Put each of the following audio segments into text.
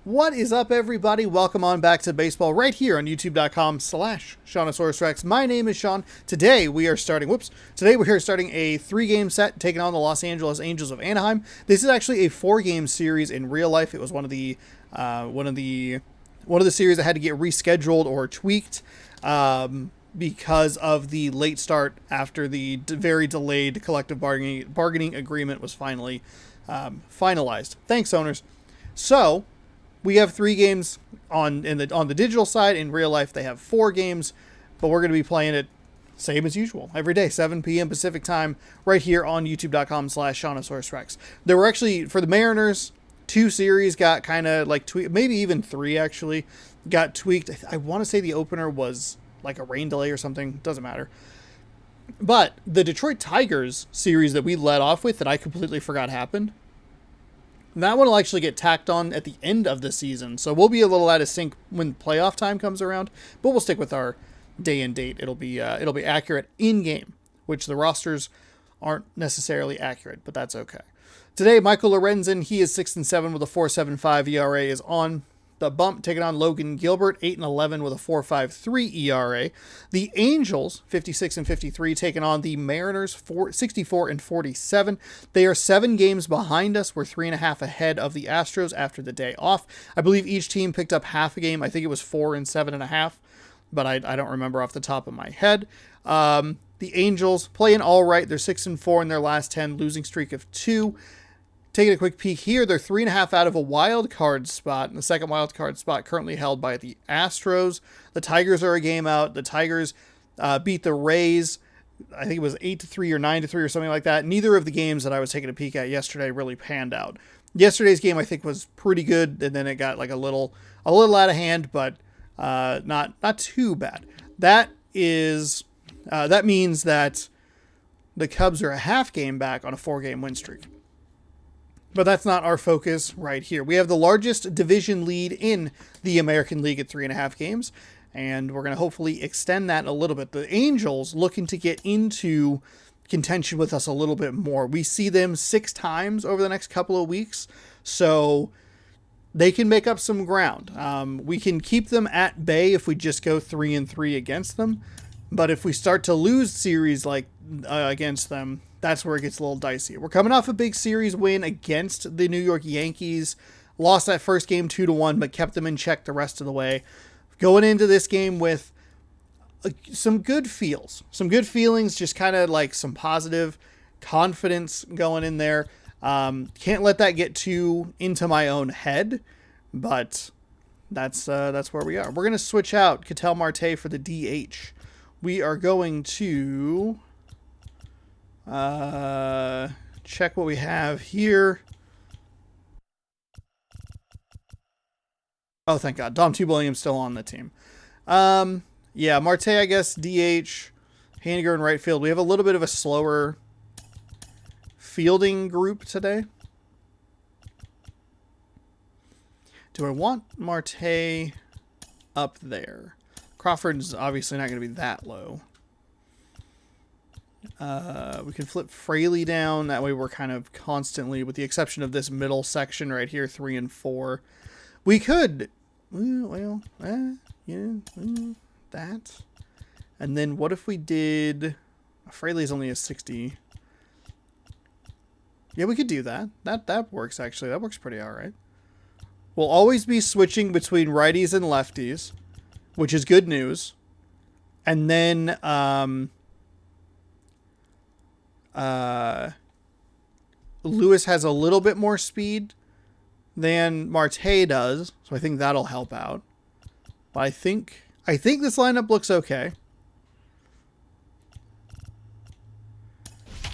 What is up, everybody? Welcome on back to baseball right here on youtube.com/SeanOsaurusRex. My name is Sean. Today we are starting a 3-game set taking on the Los Angeles Angels of Anaheim. This is actually a 4-game series in real life. It was one of the series that had to get rescheduled or tweaked because of the late start after the very delayed collective bargaining agreement was finally finalized. Thanks, owners. So we have 3 games on the digital side. In real life, they have 4 games, but we're going to be playing it same as usual every day, 7 p.m. Pacific time, right here on youtube.com/SeanOsaurusRex. There were actually, for the Mariners, 2 series got kind of like tweaked, maybe even 3 actually got tweaked. I want to say the opener was like a rain delay or something. Doesn't matter. But the Detroit Tigers series that we led off with that I completely forgot happened, that one will actually get tacked on at the end of the season. So we'll be a little out of sync when playoff time comes around, but we'll stick with our day and date. It'll be accurate in game, which the rosters aren't necessarily accurate, but that's okay. Today, Michael Lorenzen, he is 6-7 with a 4.75 ERA, is on the bump, taking on Logan Gilbert, 8-11 with a 4.53 ERA. The Angels, 56-53, taking on the Mariners, 64-47. They are 7 games behind us. We're 3.5 ahead of the Astros after the day off. I believe each team picked up half a game. I think it was 4 and 7.5, but I don't remember off the top of my head. The Angels playing all right. They're 6-4 in their last 10, losing streak of 2. Taking a quick peek here, they're 3.5 out of a wild card spot, and the second wild card spot currently held by the Astros. The Tigers are a game out. The Tigers beat the Rays. I think it was 8-3 or 9-3 or something like that. Neither of the games that I was taking a peek at yesterday really panned out. Yesterday's game I think was pretty good, and then it got like a little out of hand, but not too bad. That means that the Cubs are a half game back on a 4-game win streak. But that's not our focus right here. We have the largest division lead in the American League at 3.5 games, and we're going to hopefully extend that a little bit. The Angels looking to get into contention with us a little bit more. We see them 6 times over the next couple of weeks, so they can make up some ground. We can keep them at bay if we just go 3-3 against them, but if we start to lose series like against them, that's where it gets a little dicey. We're coming off a big series win against the New York Yankees. Lost that first game 2-1, but kept them in check the rest of the way. Going into this game with some good feels. Some good feelings, just kind of like some positive confidence going in there. Can't let that get too into my own head, but that's where we are. We're going to switch out Ketel Marte for the DH. We are going to check what we have here. Oh, thank God. Dom Williams still on the team. Yeah, Marte, I guess, DH. Haniger in right field. We have a little bit of a slower fielding group today. Do I want Marte up there? Crawford's obviously not going to be that low. We can flip Fraley down. That way we're kind of constantly, with the exception of this middle section right here, 3 and 4. We could, that. And then what if we did, Fraley's only a 60. Yeah, we could do that. That works, actually. That works pretty all right. We'll always be switching between righties and lefties, which is good news. And then, Lewis has a little bit more speed than Marte does, so I think that'll help out. But I think this lineup looks okay.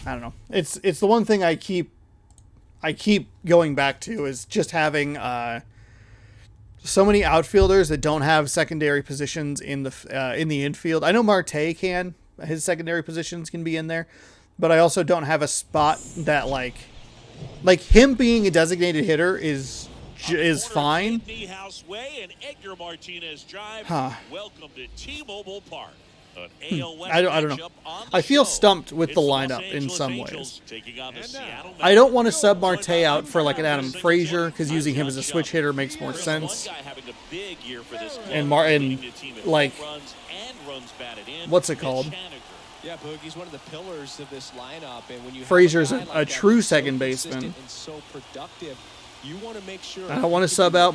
I don't know. It's the one thing I keep going back to is just having so many outfielders that don't have secondary positions in the infield. I know Marte can. His secondary positions can be in there. But I also don't have a spot that like him being a designated hitter is fine. Huh. Welcome to T-Mobile Park. I don't know. I feel stumped with the lineup in some ways. I don't want to sub Marte out for like an Adam Frazier because using him as a switch hitter makes more sense. And like, what's it called? Yeah, Boogie's one of the pillars of this lineup, and when you Frazier's a true second baseman. So productive, you want to make sure I don't want to sub out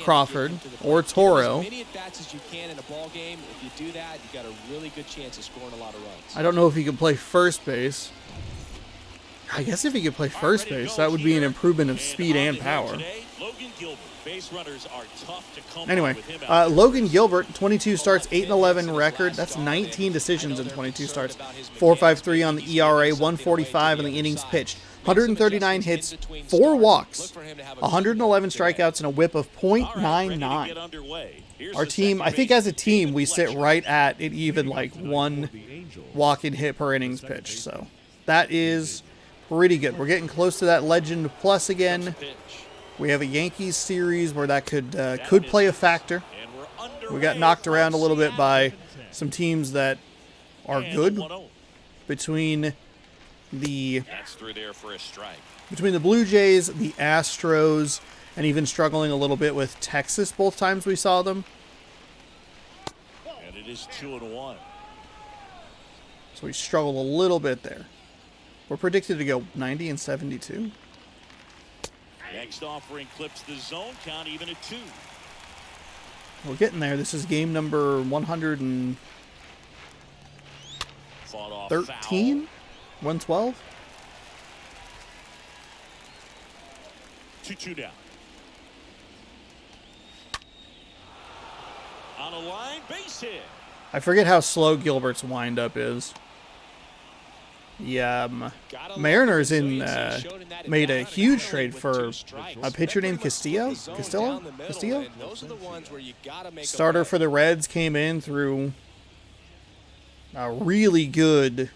Crawford or Toro. As many at bats as you can in a ball game. If you do that, you got a really good chance of scoring a lot of runs. I don't know if he can play first base. I guess if he could play first base, that would be an improvement of speed and power. Anyway, Logan Gilbert, 22 starts, 8-11 record. That's 19 decisions in 22 starts. 4.53 on the ERA, 145 on the innings pitched. 139 hits, 4 walks, 111 strikeouts, and a whip of .99. Our team, I think as a team, we sit right at it even like 1 walk and hit per innings pitched. So that is pretty good. We're getting close to that Legend Plus again. We have a Yankees series where that could play a factor. We got knocked around a little bit by some teams that are good between the Blue Jays, the Astros, and even struggling a little bit with Texas both times we saw them. And it is 2-1. So we struggled a little bit there. We're predicted to go 90 and 72. Next offering clips the zone count even at 2. We're getting there. This is game number 113? 112? 2-2 down. On a line, base hit. I forget how slow Gilbert's windup is. Yeah, Mariners made a huge trade for a pitcher named Castillo. Starter for the Reds, came in through a really good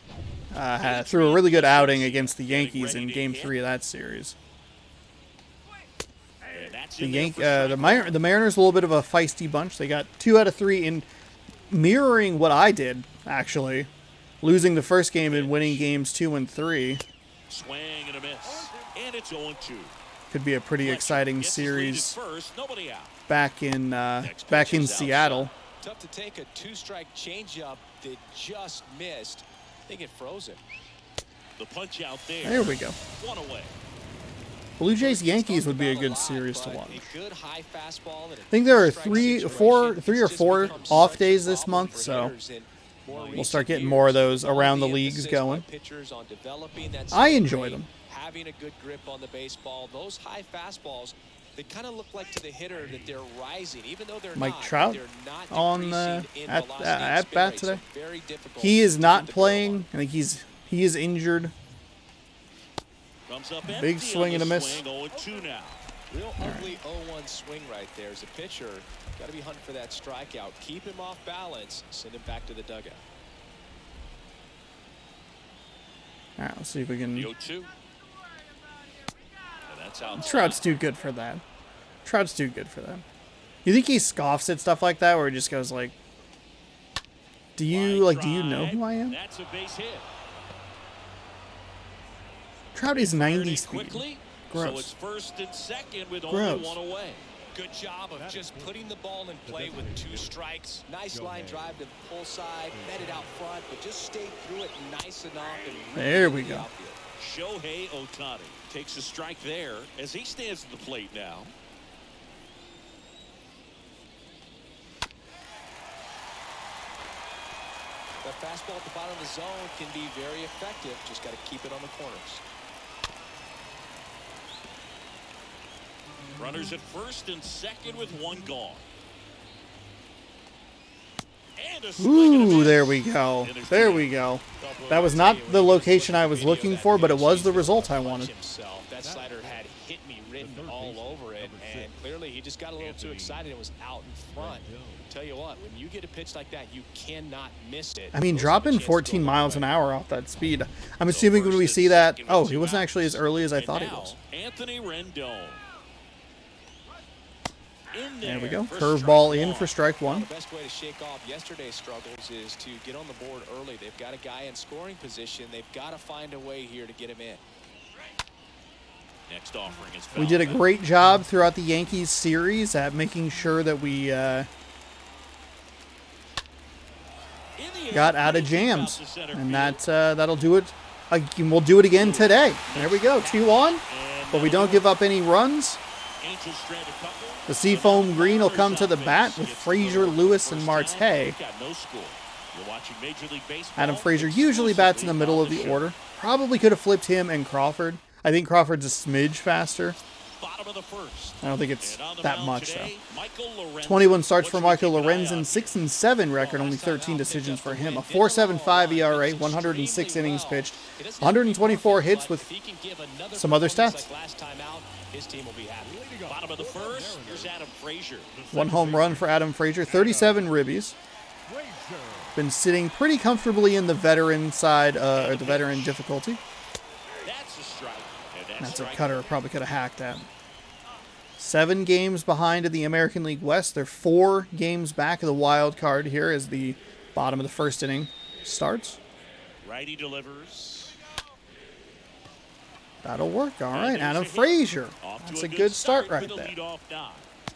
outing against the Yankees in Game 3 of that series. The Mariners a little bit of a feisty bunch. They got 2 out of 3 in mirroring what I did actually. Losing the first game and winning games 2 and 3. Swing and a miss. And it's 0-2. Could be a pretty exciting series back in Seattle. Tough to take a 2-strike changeup that just missed. They get frozen. The punch out there. There we go. 1 away. Blue Jays Yankees would be a good series to watch. I think there are 3 or 4 off days this month, so we'll start getting more of those around the leagues going. I enjoy them. Having a good grip on the baseball, those high fastballs, they kind of look like to the hitter that they're rising, even though they're Mike not. Trout on at bat today. He is not playing. I think he is injured. Big swing and a miss. Real ugly 0-1 swing right there as a pitcher. Got to be hunting for that strikeout. Keep him off balance. Send him back to the dugout. All right, let's see if we can. 0-2. Trout's too good for that. Trout's too good for that. You think he scoffs at stuff like that, where he just goes like, "Do you know who I am?" That's a base hit. Trout is 90 speed. Gross. So it's first and second with only 1 away. Good job of just putting the ball in play with 2 strikes. Nice line drive to the pull side, met it out front, but just stayed through it nice enough. And there we go. Shohei Ohtani takes a strike there as he stands at the plate now. The fastball at the bottom of the zone can be very effective. Just got to keep it on the corners. Runners at first and second with 1 gone. Ooh, there we go. There we go. That was not the location I was looking for, but it was the result I wanted. That slider had hit me written all over it, and clearly he just got a little too excited and was out in front. Tell you what, when you get a pitch like that, you cannot miss it. I mean, dropping 14 miles an hour off that speed. I'm assuming when we see that, oh, he wasn't actually as early as I thought he was. Anthony Rendon. There we go. Curveball in for strike one. The best way to shake off yesterday's struggles is to get on the board early. They've got a guy in scoring position. They've got to find a way here to get him in. Next offering is We did a great job throughout the Yankees series at making sure that we got out of jams, and that'll do it. We'll do it again today. There we go, 2-on, but we don't give up any runs. The Seafoam Green will come to the bat with Frazier, Lewis, and Marte. Adam Frazier usually bats in the middle of the order. Probably could have flipped him and Crawford. I think Crawford's a smidge faster. I don't think it's that much, though. 21 starts for Michael Lorenzen, 6-7 record, only 13 decisions for him. A 4.75 ERA, 106 innings pitched, 124 hits with some other stats. Bottom of the first, here's Adam Frazier. 1 home run for Adam Frazier, 37 ribbies. Been sitting pretty comfortably in the veteran side, or the veteran difficulty. That's a strike. That's a cutter probably could have hacked that. 7 games behind in the American League West. They're 4 games back of the wild card here as the bottom of the first inning starts. Righty delivers. That'll work. All right, Adam Frazier. That's a good start right there.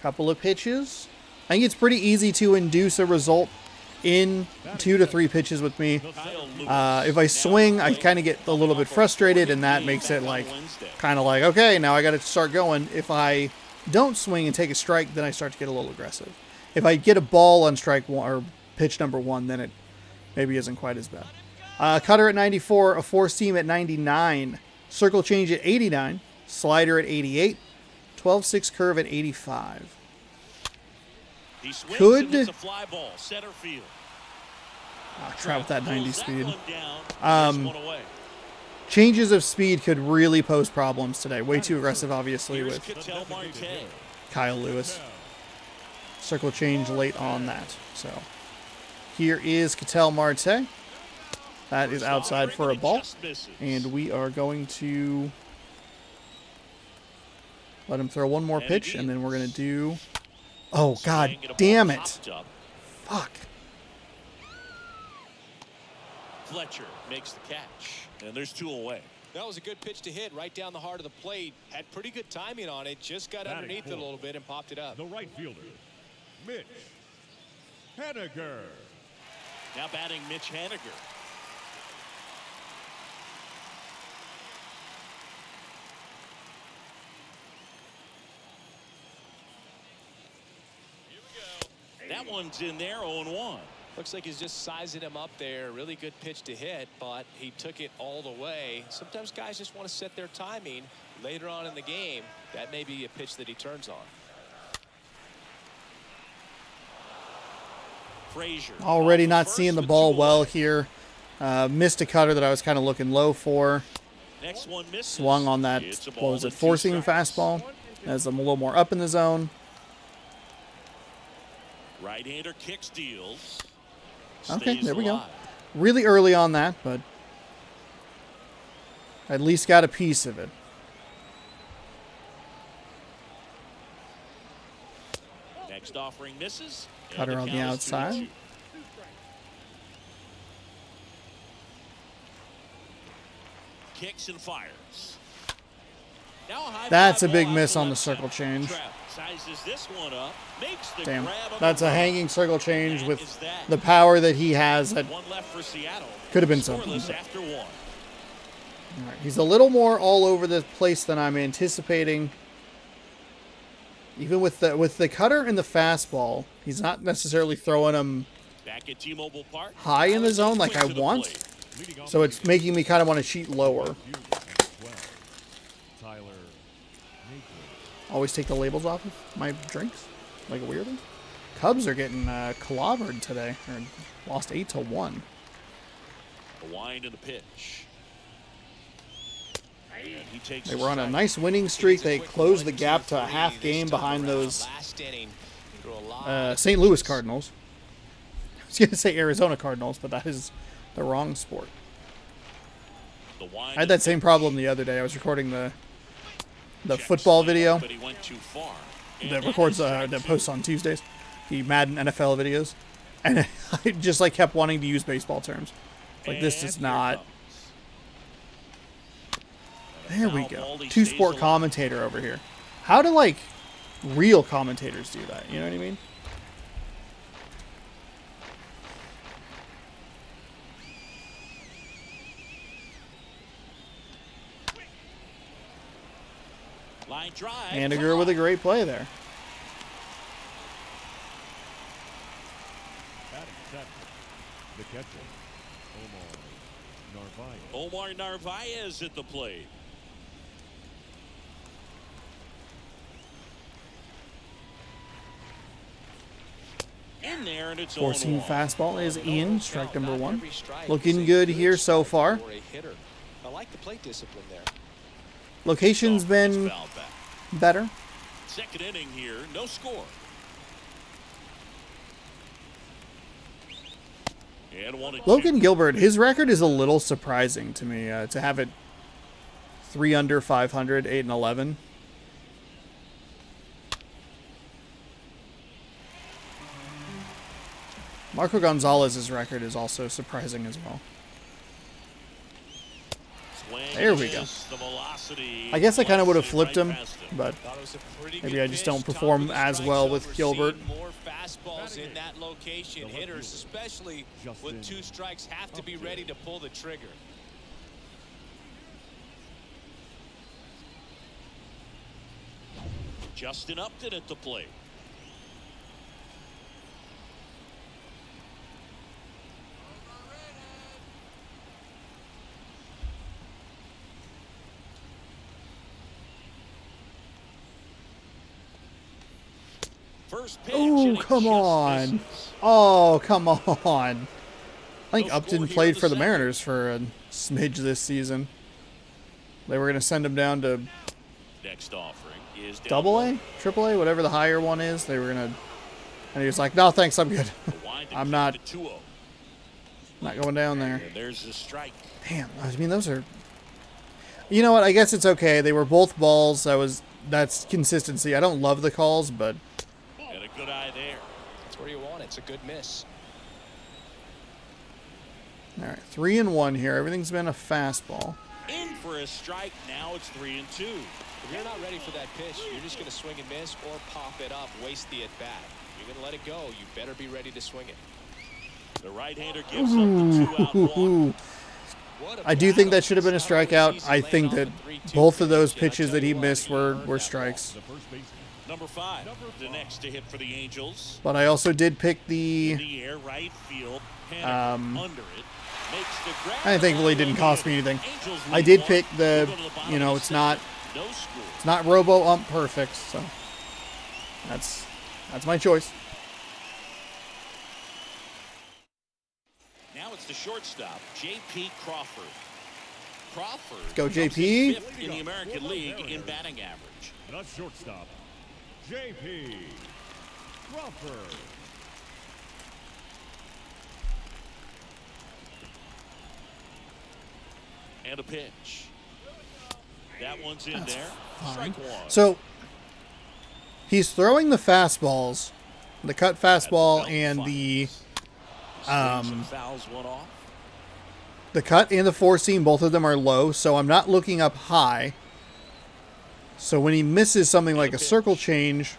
Couple of pitches. I think it's pretty easy to induce a result in 2 to 3 pitches with me. If I swing, I kind of get a little bit frustrated, and that makes it like kind of like, okay, now I got to start going. If I don't swing and take a strike, then I start to get a little aggressive. If I get a ball on strike one or pitch number 1, then it maybe isn't quite as bad. Cutter at 94, a 4-seam at 99, circle change at 89, slider at 88, 12-6 curve at 85. Could a fly ball, center field. Try with that 90 speed. Changes of speed could really pose problems today. Way too aggressive, obviously, with Kyle Lewis. Circle change late on that. So here is Ketel Marte. That is outside for a ball. And we are going to let him throw one more pitch, and then we're going to do... Oh, God damn it. Fuck. Fletcher makes the catch, and there's 2 away. That was a good pitch to hit right down the heart of the plate. Had pretty good timing on it. Just got underneath it a little bit and popped it up. The right fielder, Mitch Haniger. Now batting Mitch Haniger. That one's in there, 0-1. Looks like he's just sizing him up there. Really good pitch to hit, but he took it all the way. Sometimes guys just want to set their timing later on in the game. That may be a pitch that he turns on. Frazier. Already not seeing the ball well here. Missed a cutter that I was kind of looking low for. Next one misses. Swung on that, what was it, 4-seam fastball. As I'm a little more up in the zone. Right-hander kick steals. Okay, there we go. Really early on that, but at least got a piece of it. Next offering misses. Cutter on the outside. Kicks and fires. That's a big miss on the circle change. Sizes this one up, makes the Damn, grab that's a hanging circle change with the power that he has. That one left for Seattle. Could have been something. After 1. All right, he's a little more all over the place than I'm anticipating. Even with the cutter and the fastball, he's not necessarily throwing them Back at T-Mobile Park, high in the zone like I want. So it's making me kind of want to cheat lower. Always take the labels off of my drinks, like a weirdo. Cubs are getting clobbered today, or lost 8-1. A wind and a pitch. He takes They were on a nice winning streak. They closed the gap to a half game behind those St. Louis Cardinals. I was going to say Arizona Cardinals, but that is the wrong sport. I had that same problem the other day. I was recording the football video, but he went too far. that records that posts on Tuesdays, the Madden NFL videos, and I just like kept wanting to use baseball terms. Like this is not. There we go. Two sport commentator over here. How do like real commentators do that? You know what I mean? Line drive. Handiger with a great play there. Batting second, the catcher, Narvaez. Omar Narvaez at the plate. In there, and it's Four-seam 0-1. fastball is in. Strike number Not 1. every strike Looking is a good here so strike far. for a hitter. I like the plate discipline there. Location's been Foul back. better. Second inning here, no score. And 1-2. Logan Gilbert, his record is a little surprising to me. To have it 3 under 500, 8-11. Marco Gonzalez's record is also surprising as well. Swing There we and go. miss. The velocity I guess I kind of would have flies flipped him, right past him. but Thought it was a pretty maybe good I just pitch. don't Top perform of the as strike well zone. with We're Gilbert. seeing more fastballs in that location. Hitters, especially with 2 strikes, have to be ready to pull the trigger. Justin Upton at the plate. First pitch, Oh, and it come just on. misses. Oh, come on. I think No Upton score here played in for the the second. Mariners for a smidge this season. They were going to send him down to Next offering is down Double low. A, Triple A, whatever the higher one is. They were going to, and he was like, "No, thanks, I'm good. The winding I'm kick not- to 2-0. Not going down there." And there's the strike. Damn, I mean those are. You know what? I guess it's okay. They were both balls. That's consistency. I don't love the calls, but And a good eye there. That's where you want it. It's a good miss. all right, 3-1 here. Everything's been a fastball. In for a strike. Now it's 3-2. If you're not ready for that pitch, you're just going to swing and miss or pop it up, waste the at-bat. You're going to let it go. You better be ready to swing it. The right-hander gives up the 2-out walk. What a I do think battle. that should have been a It's not always strikeout. easy I laying think off that a 3-2 both of those pitch, and I pitches tell that he you what, missed he were earned that ball. strikes. The first baseman. Number 5, the next to hit for the Angels. But I also did pick In the. the air, right field. Hannah under it. Makes the grab. I thankfully it didn't cost me anything. Angels I lead did one. pick the. We'll go to bottom You know, of it's the not. second. No score. It's not Robo Ump perfect, so that's my choice. Now it's the shortstop, J.P. Crawford. Crawford Go, comes in JP. 5th in the American League in batting average. The shortstop, J.P. Crawford. And a pitch. That one's in there. Fine. Strike one. So he's throwing the fastballs, the cut fastball and the Swings and fouls one off. cut and the four seam. Both of them are low, so I'm not looking up high. So when he misses something like a circle change,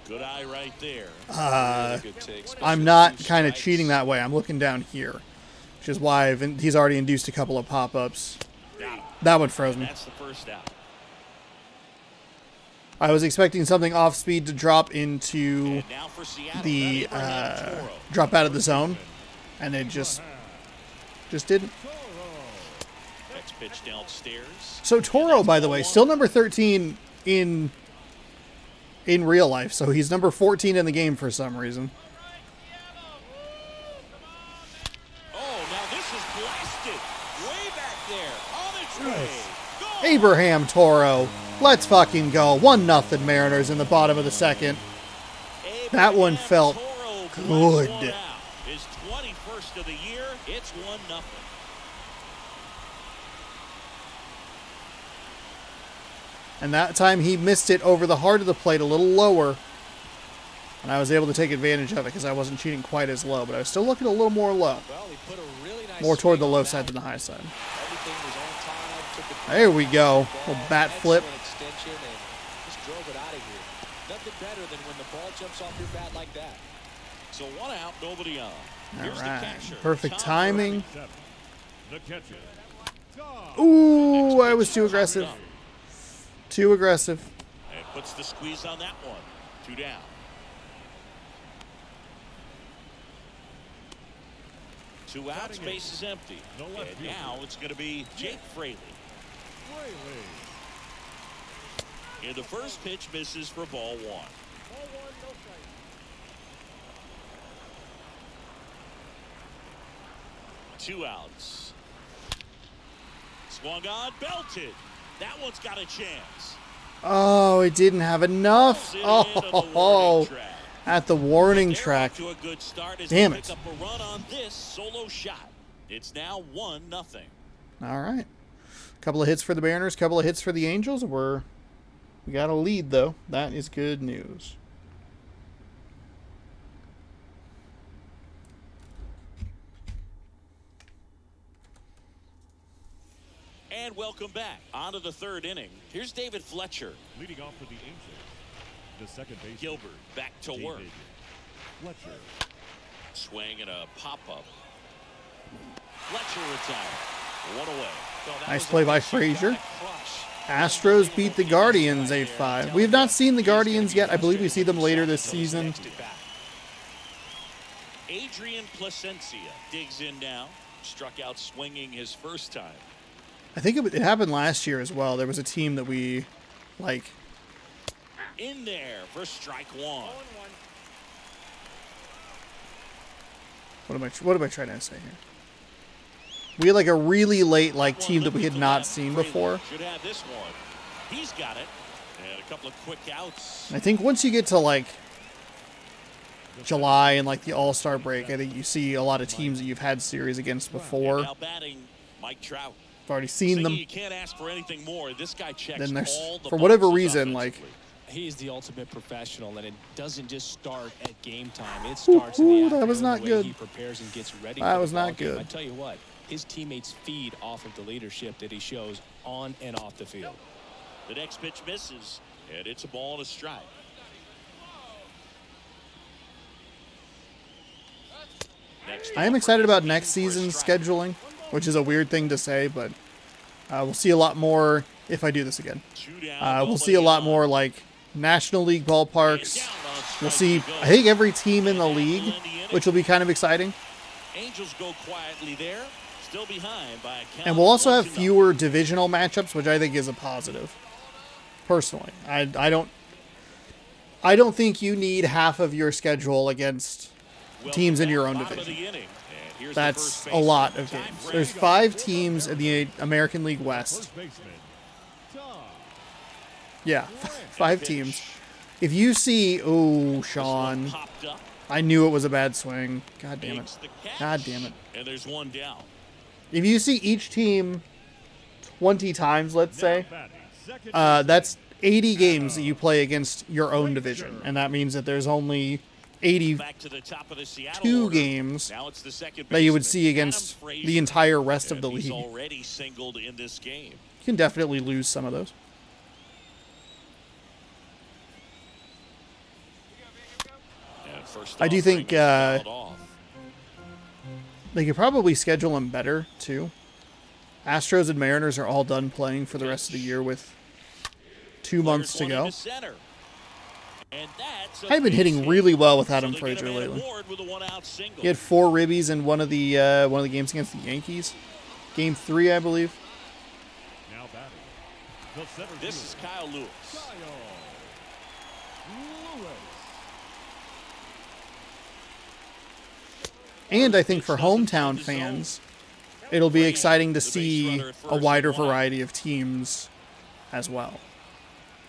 Good eye right there. Really good take, especially I'm with not 2 kind of strikes. cheating that way. I'm looking down here, which is why he's already induced a couple of pop-ups. Got him. That one froze me. That's the first out. I was expecting something off speed to drop into And now for Seattle. the Abraham Toro. drop out of the zone, and it just didn't. Next pitch downstairs. So Toro, by the way, still number 13 in real life. So he's number 14 in the game for some reason. Oh, now this is blasted. Way back there. On its way. Go. Abraham Toro, let's fucking go. 1-0 Mariners in the bottom of the second. That one Abraham felt Toro good. blows one out. His 21st of the year. It's 1-0. And that time he missed it over the heart of the plate a little lower. And I was able to take advantage of it because I wasn't cheating quite as low. But I was still looking a little more low. Well, he put a really nice More toward the swing low on side that than the one. high side. Everything was on time, took the There we go. ball, Little bat flip. excellent extension, and just drove it out of here. Nothing better than when the ball jumps off your bat like that. So 1 out, nobody on. All Here's the right. catcher, Perfect Tom timing. 7. The catcher. Tom. Ooh, I was too aggressive. Too aggressive. And puts the squeeze on that one. 2 down. 2 outs, base is empty. No left And fielder. now it's going to be Jake Fraley. Fraley. And the first pitch misses for ball 1. 2 outs. Swung on, belted. That one's got a chance. Oh, it didn't have enough. Pulls it in on the warning Oh, track. at the warning They're track. off to a good start as Damn they it. pick up a run on this solo shot. It's now 1-0. All right. Couple of hits for the Mariners, couple of hits for the Angels. We got a lead, though. That is good news. And welcome back. On to the 3rd inning. Here's David Fletcher. Leading off for the Angels. The second base. Gilbert back to work. David Fletcher. Swing and a pop-up. Fletcher retired. 1 away. So that Nice was a play by pitch you gotta Frazier. crush. Astros beat the Guardians 8-5. We have not seen the Guardians yet. I believe we see them later this season. Adrian Placencia digs in now. Struck out swinging his first time. I think it happened last year as well. There was a team that we, like, In there for strike 1. what am I trying to say here? We had like a really late team that we had not seen before. Should have this one. He's got it. And a couple of quick outs. And I think once you get to July and the All-Star break, I think you see a lot of teams that you've had series against before. Now batting Mike Trout. I've already seen Thinking them. you can't ask for anything more. This guy checks Then there's, all the for whatever boxes reason, offensively. He's the ultimate professional, and it doesn't just start at game time. It starts in the Ooh, afternoon, that was not the way good. he prepares and gets ready That for the was not ball game. good. I tell you what, his teammates feed off of the leadership that he shows on and off the field. The next pitch misses, and it's a ball and a strike. I am excited about next season's scheduling, which is a weird thing to say, but we'll see a lot more if I do this again. We'll see a lot more National League ballparks. We'll see, I think, every team in the league, which will be kind of exciting. Angels go quietly there, still behind by a count. And we'll also have 1-0. fewer divisional matchups, which I think is a positive. Personally, I don't think you need half of your schedule against teams in your own Bottom of division. the inning. And here's the That's first a lot of baseman, games. Ty There's Fraley. 5 teams in the American League West. First baseman. Tom. Yeah, 5 teams. If you see, This one Sean, popped up, I knew it was a bad swing. God damn makes it. the catch, God damn it. And there's one down. If you see each team 20 times, let's say, Now batting. Second that's 80 games that you play against your own division. And that means that there's only 82 Back to the top of the Seattle order. games Now it's the second that you would baseman, see against Adam Frazier. the entire rest of And the he's league. already singled in this game. You can definitely lose some of those. And first I do offering think, is fouled off. They could probably schedule them better, too. Astros and Mariners are all done playing for the rest of the year with 2 months to There's one go. into center. And that's a I've been hitting base really hit. well with So Adam they get Frazier him an lately. award with a one-out single. He had 4 ribbies in one of the games against the Yankees. Game 3, I believe. Now batting. The center This fielder. is Kyle Lewis. Kyle Lewis. And I think for hometown fans, it'll be exciting to see a wider variety of teams as well.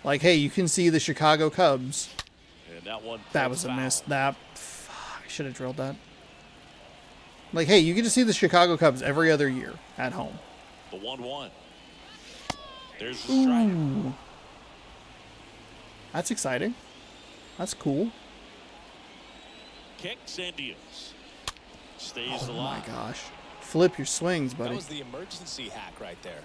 Like, hey, you can see the Chicago Cubs. And that one That pulled was a foul. miss. I should have drilled that. Like, hey, you get to see the Chicago Cubs every other year at home. The 1-1. There's the strike. That's exciting. That's cool. Kicks and deals. Stays Oh my alive. gosh. Flip your swings, That buddy. was the emergency hack right there.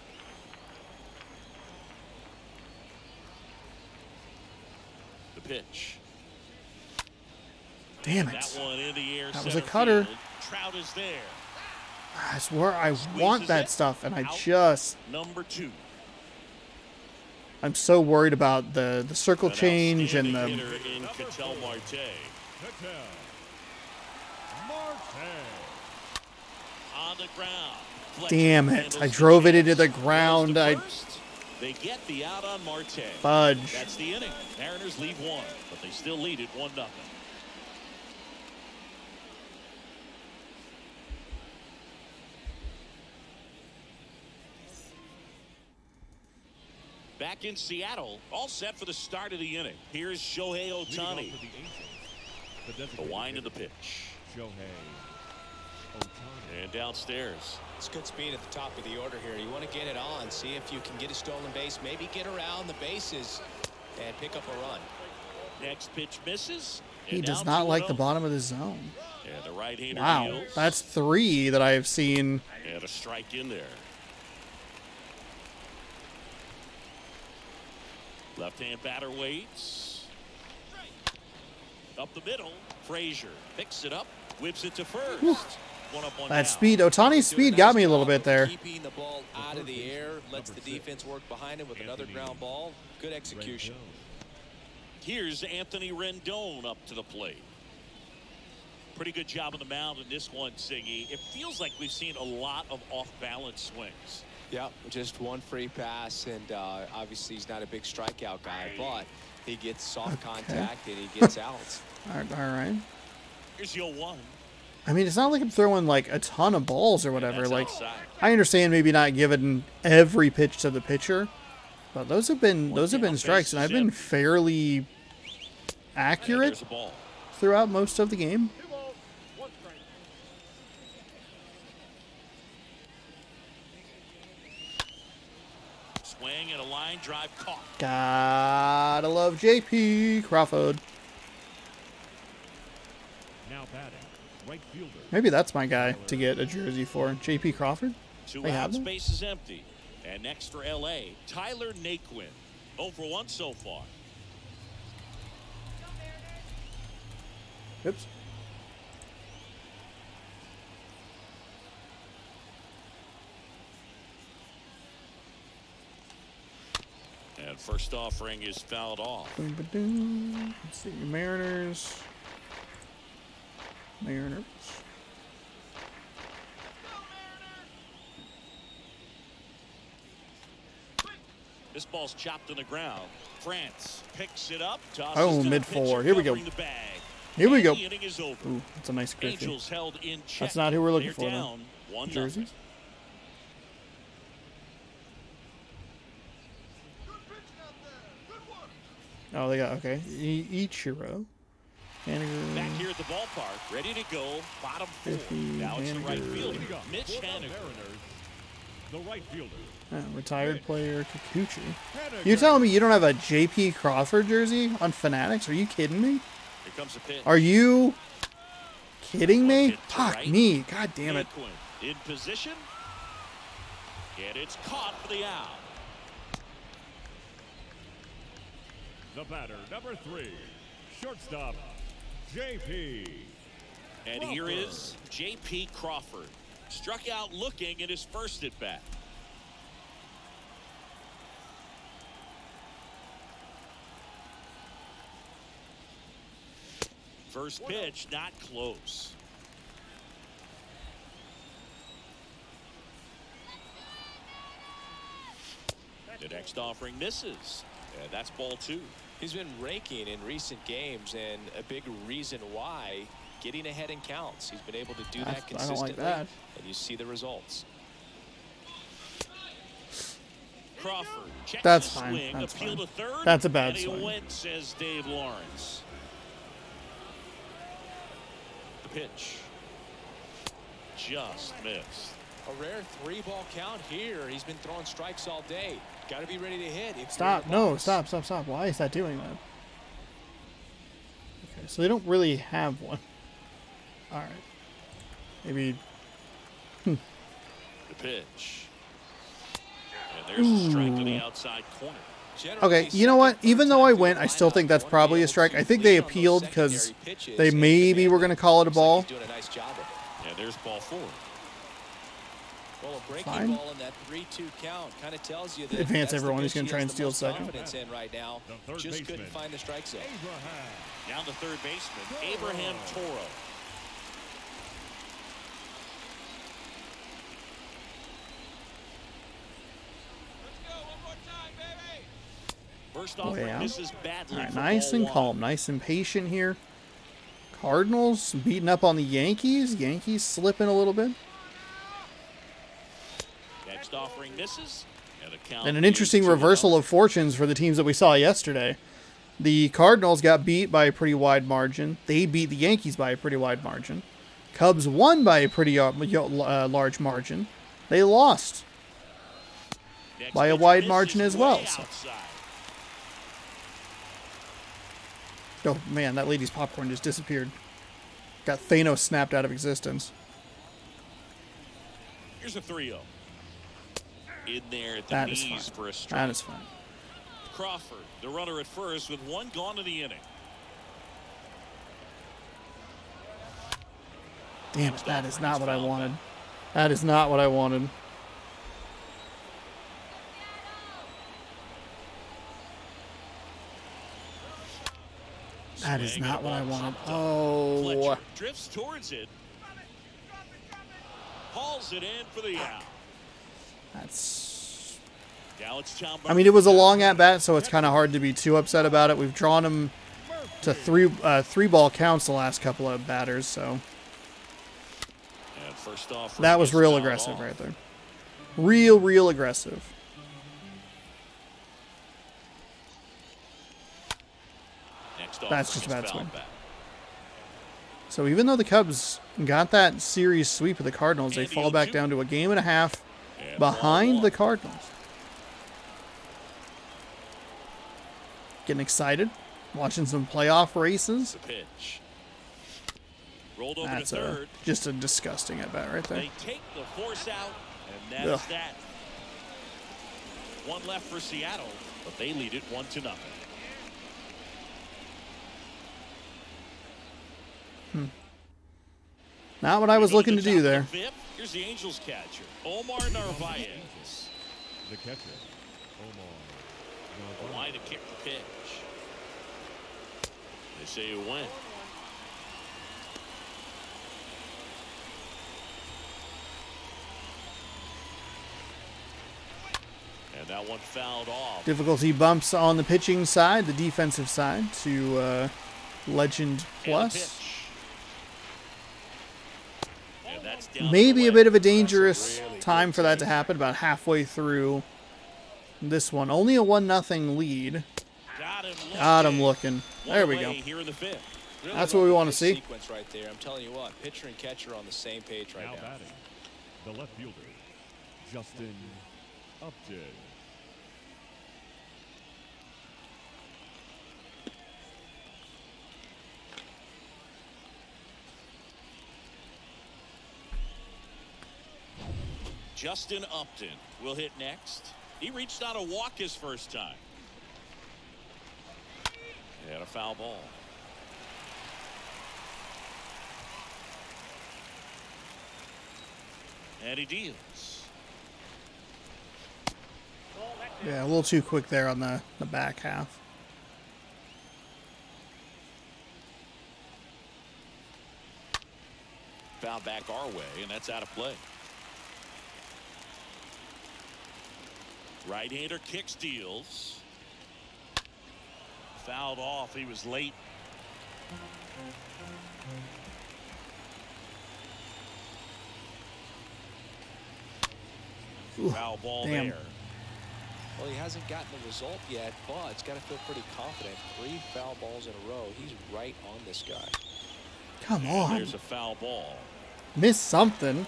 The pitch. Damn That it. one in the air. That was a center cutter. field. Trout is there. I swear I want Squeezes that it. stuff, and I Out. just... Number 2. I'm so worried about the circle An change and outstanding the... hitter in Ketel Marte. Ketel Marte. On the ground. Fletcher Damn it. handles I the drove it chance. into the Goes to ground. I first. They get the out on Marte. fudge. That's the inning. Mariners lead 1, but they still lead it 1-0. Back in Seattle, all set for the start of the inning. Here's Shohei Leading off Ohtani. for the Angels, the The designated wind of the hitter, pitch. Shohei Ohtani. And downstairs. It's good speed at the top of the order here. You want to get it on, see if you can get a stolen base, maybe get around the bases and pick up a run. Next pitch misses. He and does now not like the 2-0. bottom of the zone. And the right-hander Wow. deals. That's 3 that I have seen. And a strike in there. Left-hand batter waits. Up the middle. Frazier picks it up, whips it to first. One up, one That down. speed, Otani's speed got me a little bit there. Keeping the ball out of the air, lets the defense work behind it with another ground ball. Good execution. Here's Anthony Rendon up to the plate. Pretty good job on the mound in this one, Siggy. It feels like we've seen a lot of off-balance swings. Yeah, just one free pass, and obviously he's not a big strikeout guy, but he gets soft contact and he gets outs. All right. Here's your 1. I mean, it's not like I'm throwing like a ton of balls or whatever. That's Like, outside. I understand maybe not giving every pitch to the pitcher, but those have been strikes, and I've been fairly accurate There's a ball. throughout most of the game. Swing and a line drive caught. Gotta love JP Crawford. Now batting, right fielder. Maybe that's my guy to get a jersey for. JP Crawford? Two They have out, them? space is empty. And next for LA, Tyler Naquin. 0 for 1 so far. Oops. And first offering is fouled off. Boom, ba-doom. Let's see. Mariners. This ball's chopped on the ground. France picks it up. tosses Oh, to the mid-four. pitcher, Here we go. covering the bag. Here we And go. The inning is over. Ooh, that's a nice Griffey. Angels held in check. That's not who we're looking They're for, though. down 1-0. Jerseys? Oh, they got, okay. Ichiro. Haniger. Back here at the ballpark, ready to go. Bottom 4. Griffey, Now it's the right Haniger. fielder, Leading off Mitch for the Haniger. Mariners, the right fielder. Retired player Kikuchi. Haniger. You telling me you don't have a JP Crawford jersey on Fanatics? Are you kidding me? Here comes the pitch. Are you kidding me? Hit to Fuck right. me. God damn it. Naquin in position. And it's caught for the out. The batter, number 3, shortstop, JP. And here is J.P. Crawford. Struck out looking at his first at bat. First pitch, not close. The next offering misses. And that's ball 2. He's been raking in recent games, and a big reason why, getting ahead in counts. He's been able to do that I don't consistently, like that. and you see the results. Crawford checks That's the fine. swing, That's appeal fine. to third. That's a bad and he swing. went, says Dave Lawrence. The pitch just missed. A rare 3-ball count here. He's been throwing strikes all day. Got to be ready to hit. If you're in Stop. the No, box. stop. Why is that doing that? So they don't really have one. All right. Maybe. The pitch. And there's a strike on the outside corner. Okay, you know what? Even though I went, I still think that's probably a strike. I think they appealed because they maybe were going to call it a ball. And there's ball 4. Well, a breaking Fine. ball in that 3-2 count kind of tells you that Advance that's everyone the who's pitch gonna he try has and the steal most second. confidence in right now. The third Just baseman. couldn't find the strike zone. Down to third baseman, Abraham Toro. First offering Way out. misses badly. All right, for nice ball and 1. calm, nice and patient here. Cardinals beating up on the Yankees. Yankees slipping a little bit. Next offering misses. And, the count And an is interesting 2-0. reversal of fortunes for the teams that we saw yesterday. The Cardinals got beat by a pretty wide margin. They beat the Yankees by a pretty wide margin. Cubs won by a pretty large margin. They lost Next by a pitch wide misses margin as way well, so. outside. Oh, man, that lady's popcorn just disappeared. Got Thanos snapped out of existence. Here's a 3-0. In there at the That is knees fine. for a strike. That is fine. Crawford, the runner at first, with 1 gone in the inning. Damn it, that is not what I wanted. That is not what I wanted. That is Swing not and what I ball wanted. popped up. Oh. Fletcher drifts towards it. Hauls it in for the out. That's... Now it's Tom I mean, it was a long at-bat, so it's kind of hard to be too upset about it. We've drawn him to three ball counts the last couple of batters, so... And first off, That was real aggressive right there. Real aggressive. That's just a bad swing. So even though the Cubs got that series sweep of the Cardinals, they fall back down to a game and a half behind the Cardinals. Getting excited, watching some playoff races. The pitch. Rolled over That's to third. just a disgusting at bat right there. They take the force out, and that's that. 1 left for Seattle, but they lead it 1-0. Not what I was looking to do there. Here's the Angels catcher, Omar Narvaez. The catcher, Omar. Line to kick the pitch. They say it went. And that one fouled off. Difficulty bumps on the pitching side, the defensive side to Legend Plus. And that's down Maybe the a way. bit of a dangerous time for that to happen, about halfway through this one. Only a 1-0 lead. Got him looking. There we go. Here in the fifth. Really That's what we want to nice see. Sequence right there. I'm telling you what, pitcher and catcher on the same page right Now now. batting, the left fielder, Justin Upton. Justin Upton will hit next. He reached out a walk his first time. And a foul ball. And he deals. Yeah, a little too quick there on the back half. Foul back our way, and that's out of play. Right-hander kick steals. Fouled off. He was late. Ooh, Foul ball damn. there. Well, he hasn't gotten the result yet, but he's got to feel pretty confident. 3 foul balls in a row. He's right on this guy. Come on. There's a foul ball. Miss something.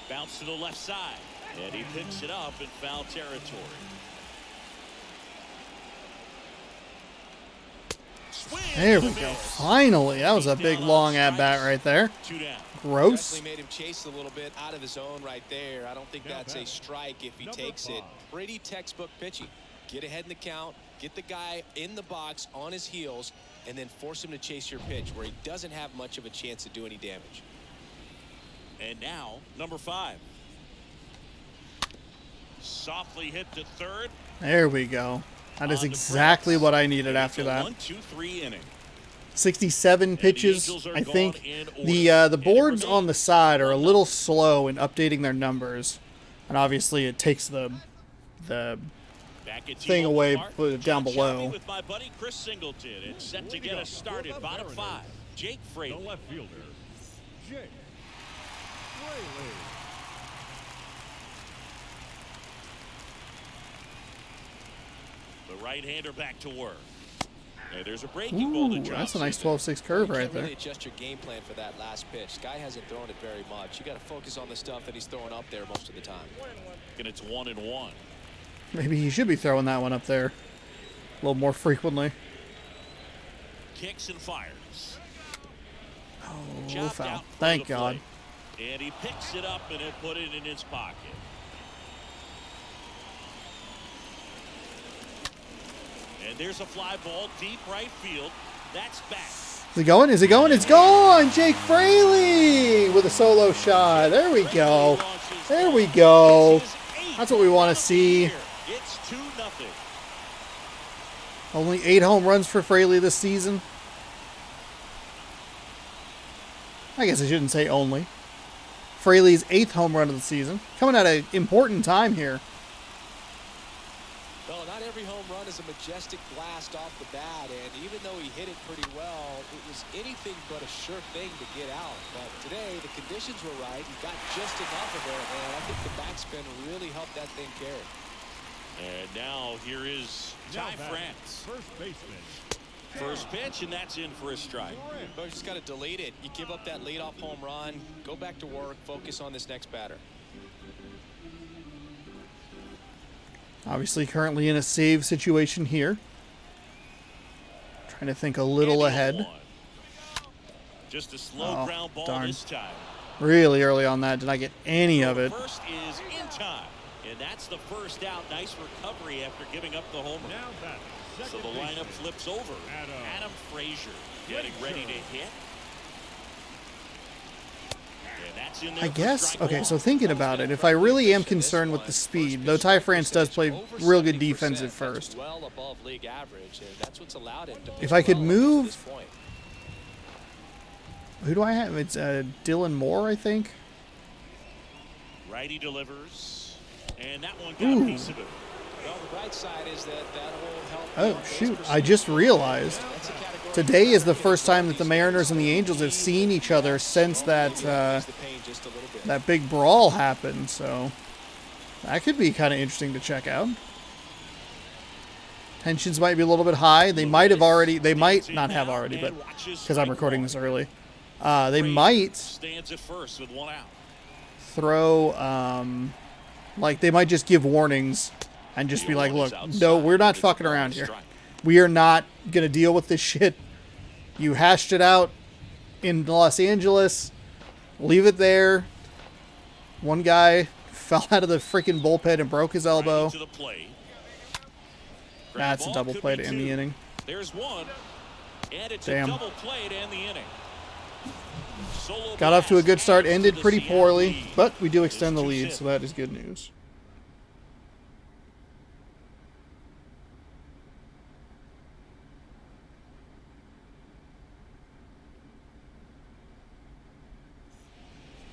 Bounce to the left side. And he picks it up in foul territory. Swing There and we a go. miss. Finally. That was a He's big, down on long at-bat strikes. right there. 2 down. Gross. Definitely made him chase a little bit out of his zone right there. I don't think that's a strike if he takes it. Pretty textbook pitching. Get ahead in the count, get the guy in the box on his heels, and then force him to chase your pitch where he doesn't have much of a chance to do any damage. And now, number 5. Softly hit to third. There we go. That is On to exactly Prince. what I needed And after it's a that. 1-2-3 inning. 67 pitches. Angels are I gone think in the order. boards And it on the side are a little slow in updating their numbers, and obviously it takes the Back at thing T-Mobile away Park, down John below. Shelby with my buddy Chris Singleton. It's set to get us started. Bottom 5. Jake The Fraley. left fielder, Jake Fraley. The right-hander back to work. And there's a breaking ball to Ooh, Johnson. that's a nice 12-6 curve You right can't there. really adjust your game plan for that last pitch. Guy hasn't thrown it very much. You got to focus on the stuff that he's throwing up there most of the time. And it's 1-1. Maybe he should be throwing that one up there a little more frequently. Kicks and fires. Oh, Chopped foul. out for Thank the God. plate. And he picks it up and he'll put it in his pocket. And there's a fly ball deep right field. That's back. Is it going? Is it going? It's gone! Jake Fraley with a solo shot. There we go. There we go. That's what we want to see. It's 2-0. Only 8 home runs for Fraley this season. I guess I shouldn't say only. Fraley's 8th home run of the season. Coming at an important time here. Well, not every home run is a majestic blast off the bat, and even though he hit it pretty well, it was anything but a sure thing to get out. But today, the conditions were right. He got just enough of it, and I think the backspin really helped that thing carry. And now here is Ty France. First baseman. First pitch, and that's in for a strike. But you just got to delete it. You give up that leadoff home run, go back to work, focus on this next batter. Obviously currently in a save situation here. Trying to think a little And ahead. 0-1. Just a slow ground ball darn. this time. Really early on that. Did not get any of it. First is in time. And that's the first out. Nice recovery after giving up the homer. Now that. So the lineup flips over. Adam Frazier getting ready to hit. And that's in there I for guess, strike okay, one. so thinking about it, if I really am concerned with the speed, though Ty France does play real good defense at first. Well above league average, and that's what's allowed him to pitch If I could well up to move- this point. Who do I have? It's Dylan Moore, I think. Righty delivers. And that one got Ooh. a piece of it. Well, the bright side is that will help. Oh, shoot. I just realized That's a category today is the first time that the Mariners and the Angels have seen each other since that the pain just a little bit. that big brawl happened, so that could be kind of interesting to check out. Tensions might be a little bit high. They might not have already, but because I'm recording this early, they might Stands at first with one out. throw, like they might just give warnings and just be like, look, no, we're not fucking around here. We are not going to deal with this shit. You hashed it out in Los Angeles. Leave it there. One guy fell out of the freaking bullpen and broke his elbow. To the plate. That's a Ball double could play be to end the two. inning. There's one. And it's Damn. a double play to end the inning. Solo Got off to a blast good start, adds to ended the pretty Seattle poorly, lead. but we do extend the It's lead, 2-0. so that is good news.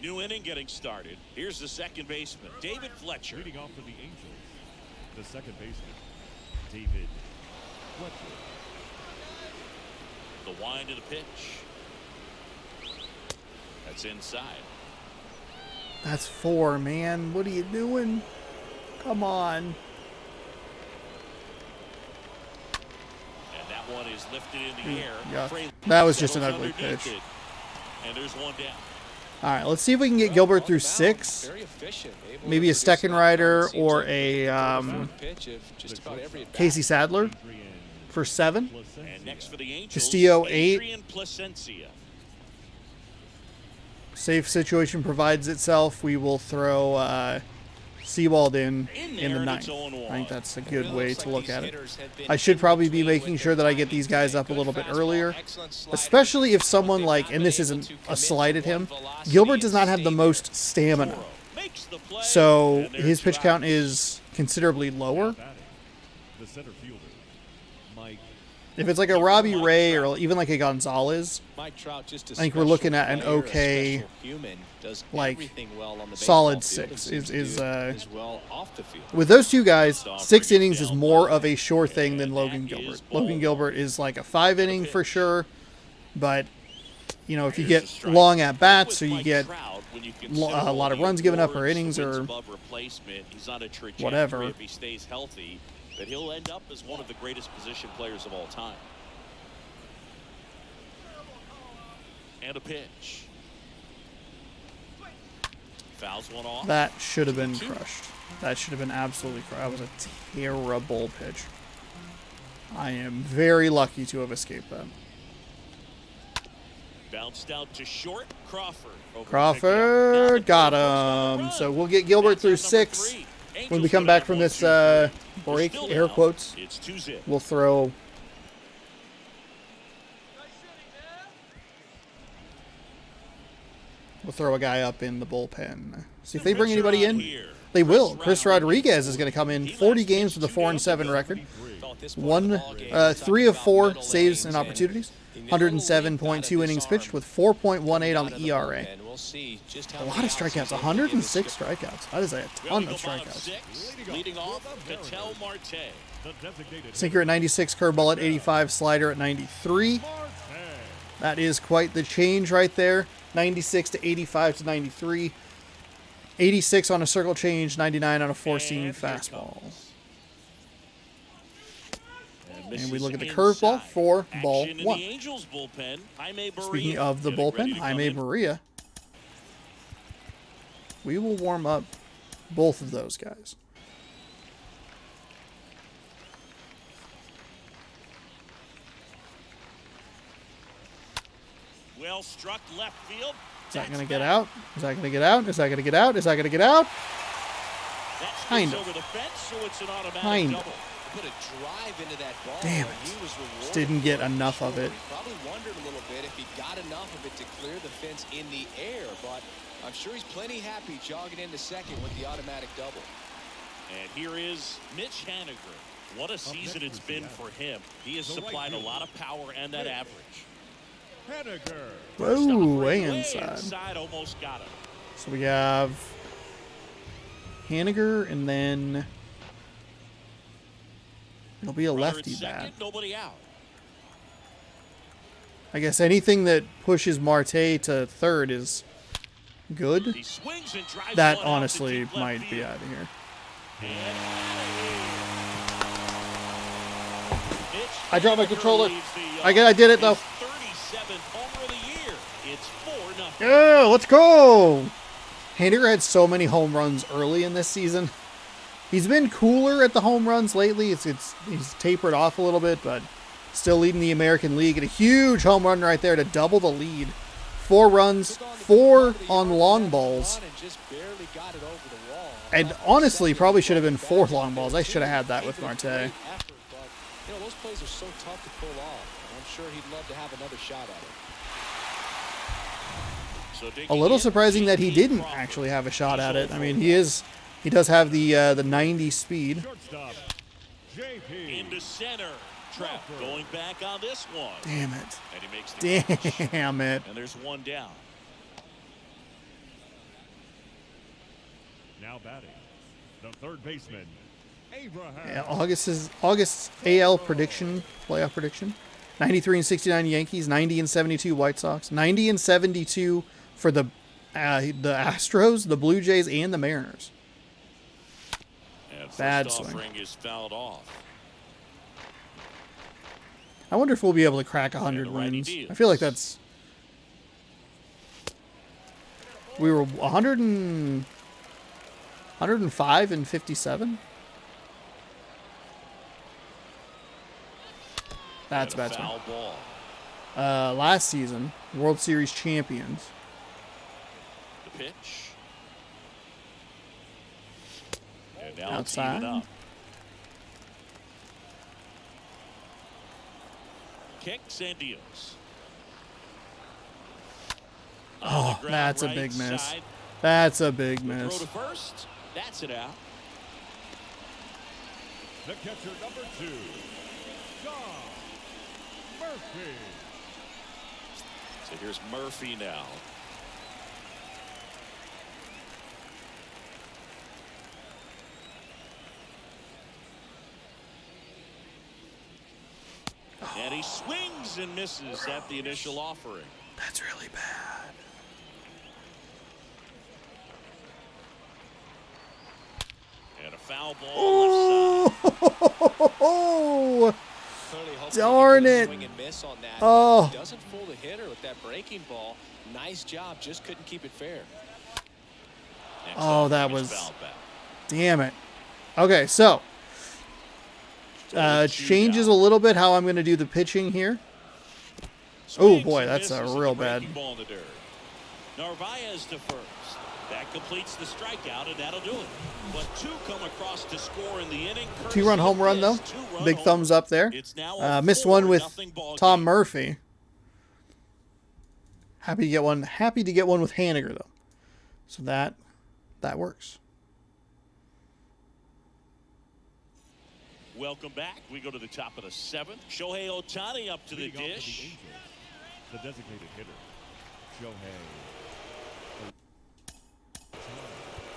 New inning getting started. Here's the second baseman, David Fletcher. Leading off for the Angels, the second baseman, David Fletcher. The wind of the pitch. That's inside. That's 4, man. What are you doing? Come on. And that one is lifted in the air. Yeah. Fraley That was just an settles ugly underneath pitch. it. And there's one down. All right, let's see if we can get Gilbert through 6. Very efficient. Able Maybe to a produce Stecken enough Rider runs, seems or like a the pitch of just about every at-bat. Casey Sadler for 7. And next for the Angels, Castillo, 8. Adrian Placencia. Safe situation provides itself. We will throw Seawald in the there, and 9th. it's 0-1. I think that's a good way to look at it. Hitters have been I should probably in be between making with sure their that I get timing these guys today. up a Good little bit fastball, earlier, excellent slider. especially if someone They've like, not and been this able isn't to a commit slight to at him, one velocity Gilbert does and not have the stay most stamina. Toro makes the play, So and there's his pitch two count outs. is considerably lower. Batting, the center fielder, Mike. If it's like a Robbie Ray or even like a Gonzalez, Mike Trout, just a I think we're special looking at an player, a okay, special human, does like, everything well on the solid baseball field 6 and is seems to do it uh, as well off the field. with those two guys, 6 innings is more of a sure thing than Logan Gilbert. Logan Gilbert is like a 5 inning for sure, but you know, if you get long at bats, so you get a lot of runs given up or innings or whatever. If he stays healthy, that he'll end up as one of the greatest position players of all time. And a pitch. Fouls one off. That should have been crushed. That should have been absolutely crushed. That was a terrible pitch. I am very lucky to have escaped that. Bounced out to short. Crawford. Crawford got him. So we'll get Gilbert through 6. When we come back from this break, air quotes, It's 2-0. we'll throw a guy up in the bullpen. See if they bring anybody in. They will. Chris Rodriguez is going to come in. 40 games with a 4-7 record. 3 of 4 saves and opportunities. 107.2 innings pitched with 4.18 on the ERA. A lot of strikeouts. 106 strikeouts. That is a ton of strikeouts. Leading off, Ketel Marte. Sinker at 96, curveball at 85, slider at 93. That is quite the change right there. 96 to 85 to 93. 86 on a circle change, 99 on a four-seam fastball. And we look at the curveball for ball 1. Speaking of the bullpen, Jaime Maria. We will warm up both of those guys. Well struck left field. Is that going to get out? Is that going to get out? Is that going to get out? Is that going to get out? Kind of. Kind of. Put a drive into that ball. Damn it. He was Just didn't get enough of it. Probably wondered a little bit if he got enough of it to clear the fence in the air, but I'm sure he's plenty happy jogging into second with the automatic double. And here is Mitch Haniger. What a season it's been for him. He has supplied a lot of power and that average. Whoa, way inside. Almost got him. So we have Haniger, and then it'll be a lefty bat. Nobody out. I guess anything that pushes Marte to third is good. He swings and drives That one out to honestly deep left might field. be out of here. I dropped my controller. I did it though. 37th homer of the year. It's 4-0. Yeah, let's go. Haniger had so many home runs early in this season. He's been cooler at the home runs lately. He's tapered off a little bit, but still leading the American League. And a huge home run right there to double the lead. 4 runs, 4 on long balls. And honestly, probably should have been 4 long balls. I should have had that with Marte. You know, those plays are so tough to pull off. I'm sure he'd love to have another shot at it. A little surprising that he didn't actually have a shot at it. I mean, he does have the 90 speed. Into center. Trap going back on this one. Damn it. And he makes the catch. Damn it. And there's one down. Now batting, the third baseman, Abraham. Yeah, August's AL prediction, playoff prediction. 93 and 69 Yankees, 90 and 72 White Sox, 90 and 72 for the Astros, the Blue Jays, and the Mariners. And Bad first swing. offering is fouled off. I wonder if we'll be able to crack 100 And the righty wins. deals. I feel like that's We were 105 and 57. That's a bad swing. Foul ball. Last season, World Series champions. The pitch. And now Outside. it's even up. Kicks and deals. Oh, that's a big miss. That's a big Throw miss. to first. That's it out. The catcher, number 2, John Murphy. So here's Murphy now. And he swings and misses at the initial offering. That's really bad. And a foul ball left side. Oh, Clearly hoping darn he can get a it. swing and miss on that, Oh. but he doesn't fool the hitter with that breaking ball. Nice job, just couldn't keep it fair. Next Oh, offering that is was- fouled back. damn it. Okay, so changes a little bit how I'm going to do the pitching here. Oh, Swings boy, and that's a misses at real the breaking bad- ball in the dirt. Narvaez to first. That completes the strikeout, and that'll do it. But 2 come across to score in the inning. 2-run home run, though. Big thumbs up there. It's now a Missed one with 4-0 ball Tom game. Murphy. Happy to get one. Happy to get one with Haniger, though. So that works. Welcome back. We go to the top of the 7th. Shohei Ohtani up to the Leading off for the dish. Angels, the designated hitter, Shohei.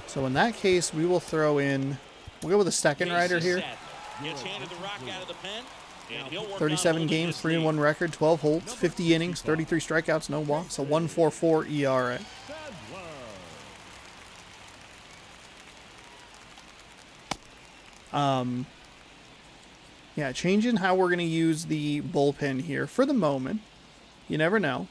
So in that case, we will throw in. We'll go with a second rider Casey here. Sadler gets handed the rock out of the pen, and he'll work on 37 holding games, his 3-1 lead. record, 12 holds, 50 innings, 33 strikeouts, no walks, a 1.44 ERA. Sadler. Yeah, changing how we're going to use the bullpen here for the moment. You never know.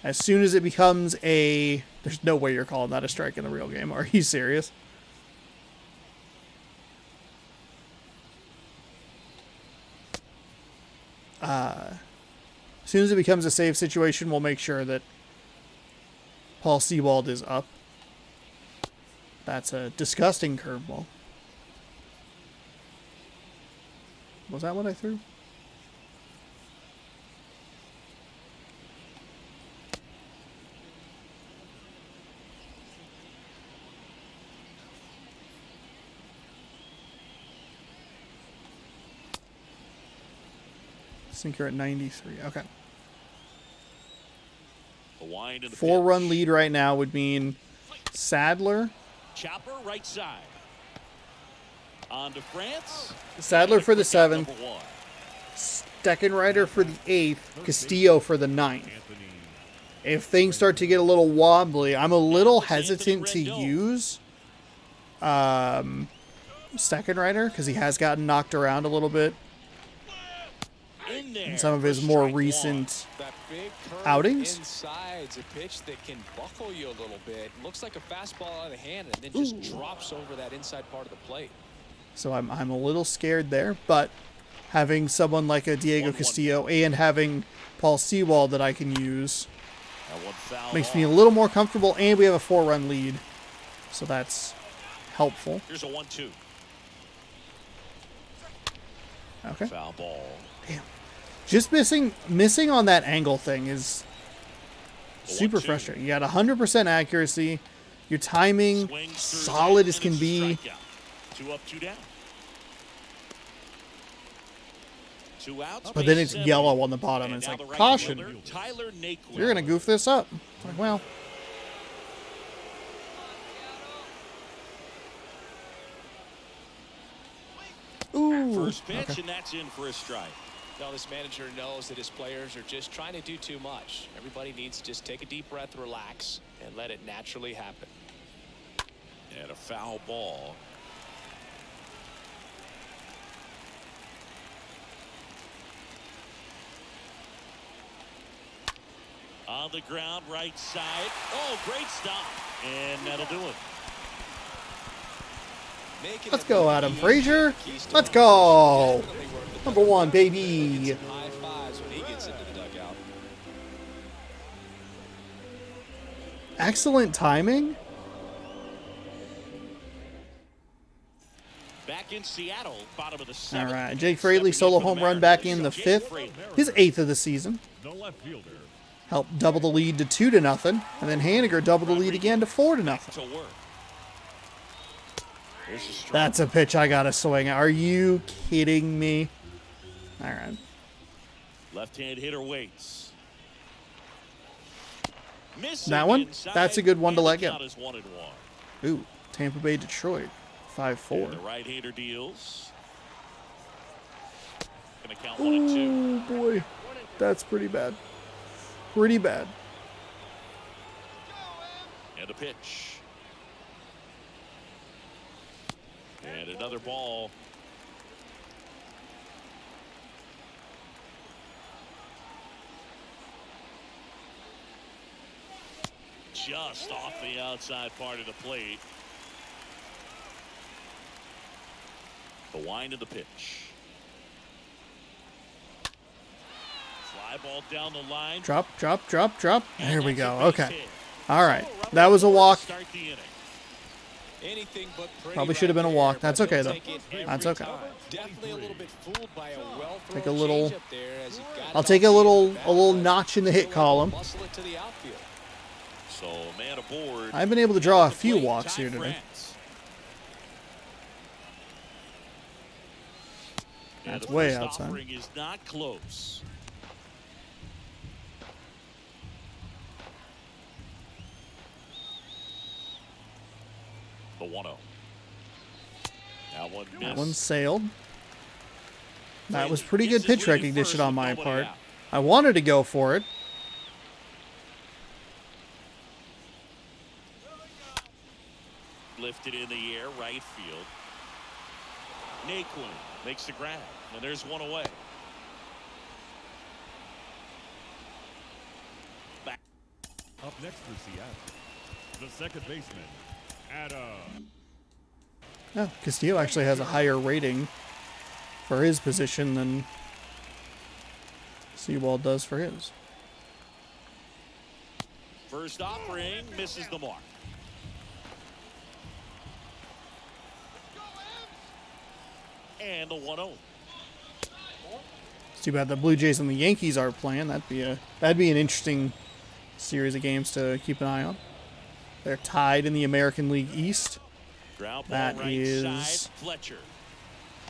As soon as it becomes a... There's no way you're calling that a strike in the real game. Are you serious? As soon as it becomes a save situation, we'll make sure that Paul Sewald is up. That's a disgusting curveball. Was that what I threw? Sinker at 93. Okay. The wind and the 4-run pitch. lead right now would mean Sadler. Chopper right side. On to France. Sadler for the Quick out 7th. number 1. Second rider for the 8th. Castillo for the 9th. Anthony If things start to get a little wobbly, I'm a little It's Anthony hesitant to Rendon. use second rider because he has gotten knocked around a little bit In there in some of for his more strike 1. recent That big curve outings. inside's a pitch that can buckle you a little bit. Looks like a fastball out of the hand and then just drops over that inside part of the plate. So I'm a little scared there, but having someone like a Diego 1-1. Castillo and having Paul Sewald that I can use That one fouled makes me a off. little more comfortable, and we have a 4-run lead, so that's helpful. Here's a 1-2. Okay. Foul ball. Just missing on that angle thing is super 1-2. frustrating. You got 100% accuracy. Your timing Swings through solid that, as and can it's a be. strikeout. 2 up, 2 down. 2 outs. But then base it's 7. yellow on the bottom, and And it's now like, the right caution. fielder, Tyler Naquin. You're going to goof this up. It's like, well. Ooh. First pitch, Okay. and that's in for a strike. Now this manager knows that his players are just trying to do too much. Everybody needs to just take a deep breath, relax, and let it naturally happen. And a foul ball. On the ground, right side. Oh, great stop. And that'll do it. Let's go, Adam Frazier. Let's go. Number 1, baby. High fives when he gets into the dugout. Excellent timing. Back in Seattle, bottom of the All 7th. right, Jake Fraley solo home run back in the 5th, his 8th of the season. The left fielder. Helped double the lead to 2-0, and then Haniger doubled the lead again to 4-0. To work. There's a strike. That's a pitch I gotta swing. Are you kidding me? All right. Left-hand hitter waits. That one? That's a good one to let go. 1-1. Ooh, Tampa Bay, Detroit, And 5-4. the right-hander deals. Gonna count 1-2. Oh boy, that's pretty bad. Pretty bad. And a pitch. And another ball. Just off the outside part of the plate. The wind of the pitch. Fly ball down the line. Drop, drop, drop, drop. There we go. That's a base Okay. hit. All right. That was a walk. Start the inning. Anything but pretty Probably should have right been a there, walk. but That's he'll okay, though. take it every That's okay. time. Definitely a little bit fooled by a well-thrown Take a little- changeup there as he got I'll it take off a the little bat, notch in the but hit he'll column. muscle it to the outfield. So man aboard. I've been able to draw a The few plate, walks Ty here today. France. And That's the way first outside. offering is not close. The 1-0. That one That missed. one sailed. That was Fraley pretty gets good his pitch lead recognition first on with my nobody part. out. I wanted to go for it. Lifted in the air, right field. Naquin makes the grab, and there's one away. Back. Up next for Seattle, the second baseman, Adam. Oh, Castillo actually has a higher rating for his position than Seawald does for his. First offering misses the mark. And the 1-0. It's too bad the Blue Jays and the Yankees are playing. That'd be an interesting series of games to keep an eye on. They're tied in the American League East. Ground ball That right is- side. Fletcher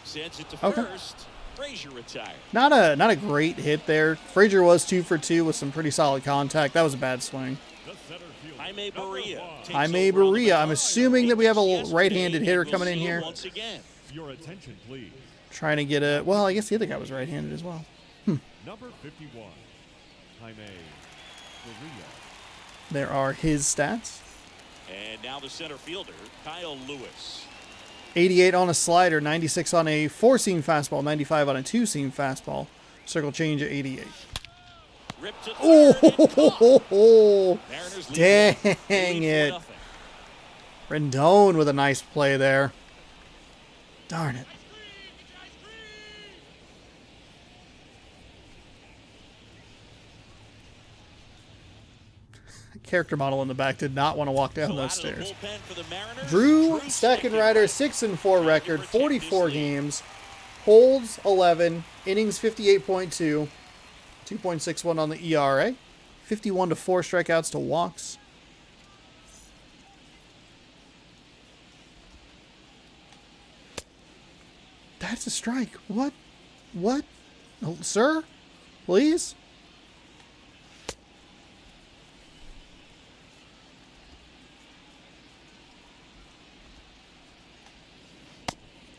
sends it to Okay. first. Frazier retired. Not a great hit there. Frazier was 2 for 2 with some pretty solid contact. That was a bad swing. The center fielder, Jaime number Barria. one. takes Jaime over on the Barria. I'm mound. assuming that we have a Yesterday, right-handed hitter we'll coming in see him here. once again. Your attention, please. Trying to get a... Well, I guess the other guy was right-handed as well. Number 51, Jaime Barria. There are his stats. And now the center fielder, Kyle Lewis. 88 on a slider, 96 on a 4-seam fastball, 95 on a 2-seam fastball. Circle change at 88. Ripped to third and caught. Oh, Mariners lead dang one. They lead it. 4-0. Rendon with a nice play there. Darn it. Character model in the back did not want to walk down So those out of the stairs. bullpen for the Mariners, Drew Steckenrider, 6-4 record, 44 games, holds 11, innings 58.2, 2.61 on the ERA, 51 to 4 strikeouts to walks. That's a strike. What? What? Oh, sir? Please?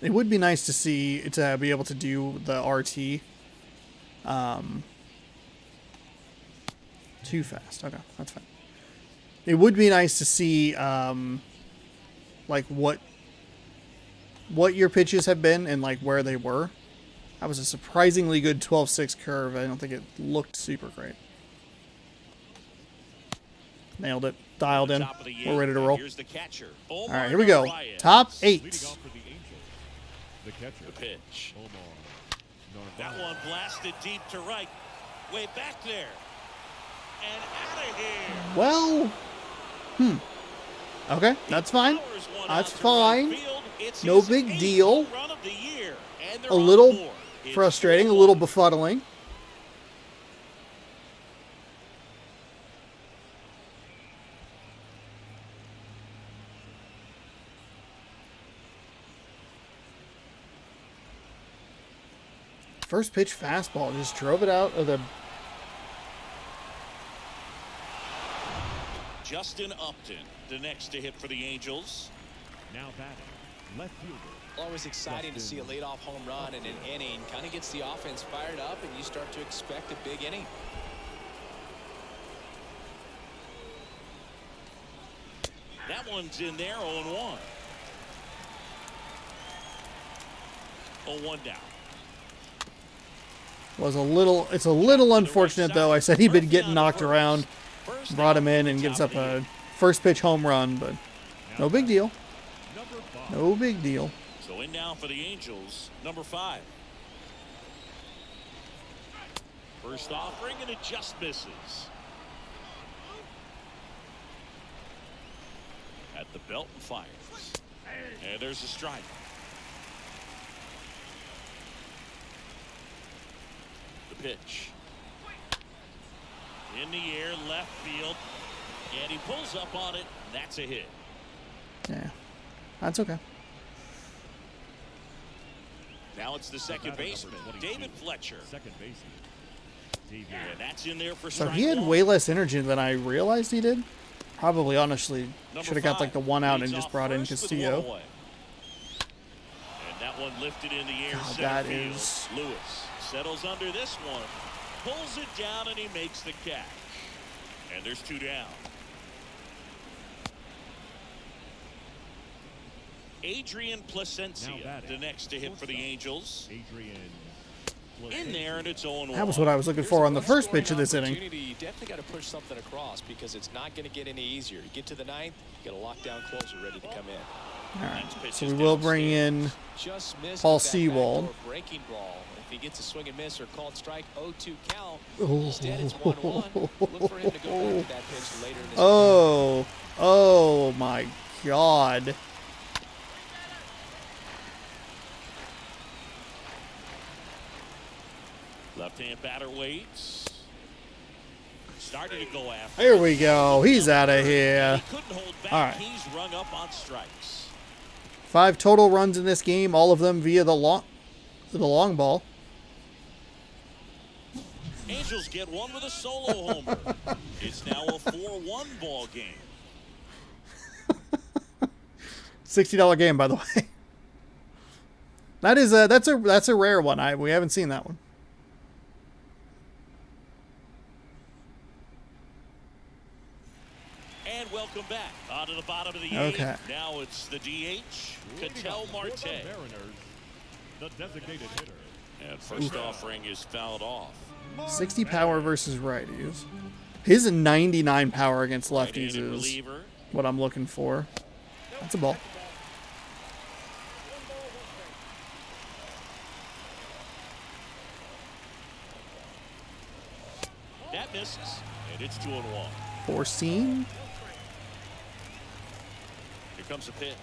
It would be nice to see to be able to do the RT. Too fast. Okay, that's fine. It would be nice to see like what your pitches have been and like where they were. That was a surprisingly good 12-6 curve. I don't think it looked super great. Nailed it. Dialed in. Top of the We're ready to eighth, roll. Here's the catcher. All right, here we go. Top Leading 8. off for the Angels, the catcher, The pitch. Omar That Narvaez. one blasted deep to right. Way back there. And out of here. Well, okay, that's fine. Powers one That's out to right fine. field. It's No his big 8th deal. home run of the year, and they're A on little board. It's frustrating, a 4-1. little befuddling. First pitch fastball, just drove it out of the... Justin Upton, the next to hit for the Angels. Now batting, left fielder. Always exciting to see a leadoff home run in an inning. Kind of gets the offense fired up, and you start to expect a big inning. That one's in there, 0-1. 0-1 down. It's a little unfortunate though. I said he'd been getting knocked around, brought him in and gives up a first pitch home run, but no big deal. Number 5. No big deal. So in now for the Angels, number 5. First offering, and it just misses. At the belt and fires. And there's a strike. The pitch. In the air, left field. And he pulls up on it. And that's a hit. Yeah, that's okay. Now it's the second Batter number baseman, 22, David Fletcher. Second baseman, David. And that's in there for So strike he had one. way less energy than I realized he did. Probably, honestly, Number should have got 5 like the one out and leads just off brought in first with Castillo. one away. And that one lifted in the air. God, Center that field. is- Lewis settles under this one, pulls it down, and he makes the catch. And there's 2 down. Adrian Placencia, Now batting, the next to hit for the shortstop. Angels. Adrian. In there, and it's 0-1. That was what I was looking for on the first pitch of this inning. You definitely got to push something across because it's not going to get any easier. You get to the 9th, you got a lockdown closer ready to come in. All right, Next pitch so is we will bring downstairs. in Just missed Paul with that Sewald. backdoor breaking ball. If he gets a swing and miss or called strike, 0-2 count. Oh. Instead, it's 1-1. Look for him to go back to that pitch later in this Oh my God. Left-hand batter waits. Starting to go after. Here we go. He's out of And here. he couldn't hold back. All right. He's rung up on strikes. 5 total runs in this game, all of them via the long ball. Angels get one with a solo homer. It's now a 4-1 ball game. $60 game, by the way. That's a rare one. We haven't seen that one. And welcome back. On to the bottom of the Okay. 8th. Now it's the DH, Leading Ketel off for Marte. the Mariners, the designated hitter. And first offering is fouled off. 60 power versus righties. His 99 power against lefties Right-handed is reliever. what I'm looking for. That's a ball. That misses. And it's 2-1. Foreseen. Here comes a pitch.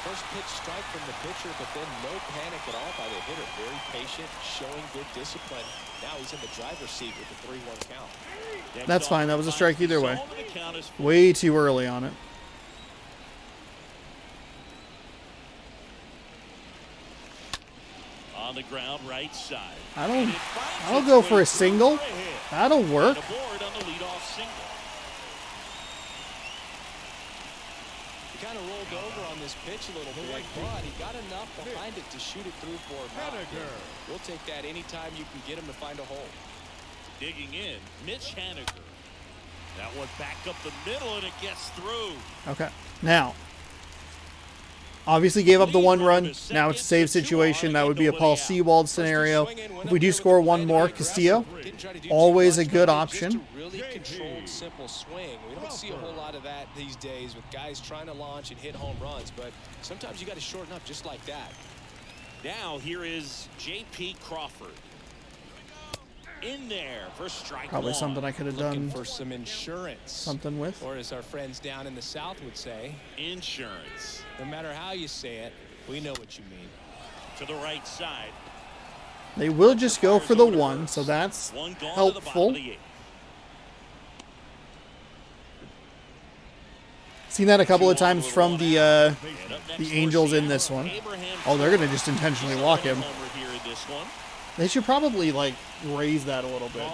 First pitch strike from the pitcher, but then no panic at all by the hitter. Very patient, showing good discipline. Now he's in the driver's seat with the 3-1 count. Next That's fine. That was a strike either way. zone, and the count is 4. Way too early on it. On the ground, right side. I And don't. it finds I'll its go way for a through single. for a hit. That'll work. And a board on the leadoff single. He kind of rolled over on this pitch a little bit, but he got enough behind it to shoot it through for a knock. Haniger. We'll take that anytime you can get him to find a hole. Digging in, Mitch Haniger. That one back up the middle, and it gets through. Okay. Now, Obviously gave up the 1 run. Now it's a save situation. That would be a Paul Sewald scenario. If we do score 1 more, Castillo, always a good option. Just a really controlled, simple swing. We don't see a whole lot of that these days with guys trying to launch and hit home runs, but sometimes you got to shorten up just like that. Now here is J.P. Crawford. In there for strike Probably 1. something I could have Looking done for some insurance. something with. Or as our friends down in the South would say, Insurance. no matter how you say it, we know what you mean. To the right side. They will just go for the 1, so that's One gone helpful. to the bottom of the 8th. Seen that a couple of times from the Angels in this one. Oh, they're going to just intentionally walk him. They should probably, like, raise that a little bit.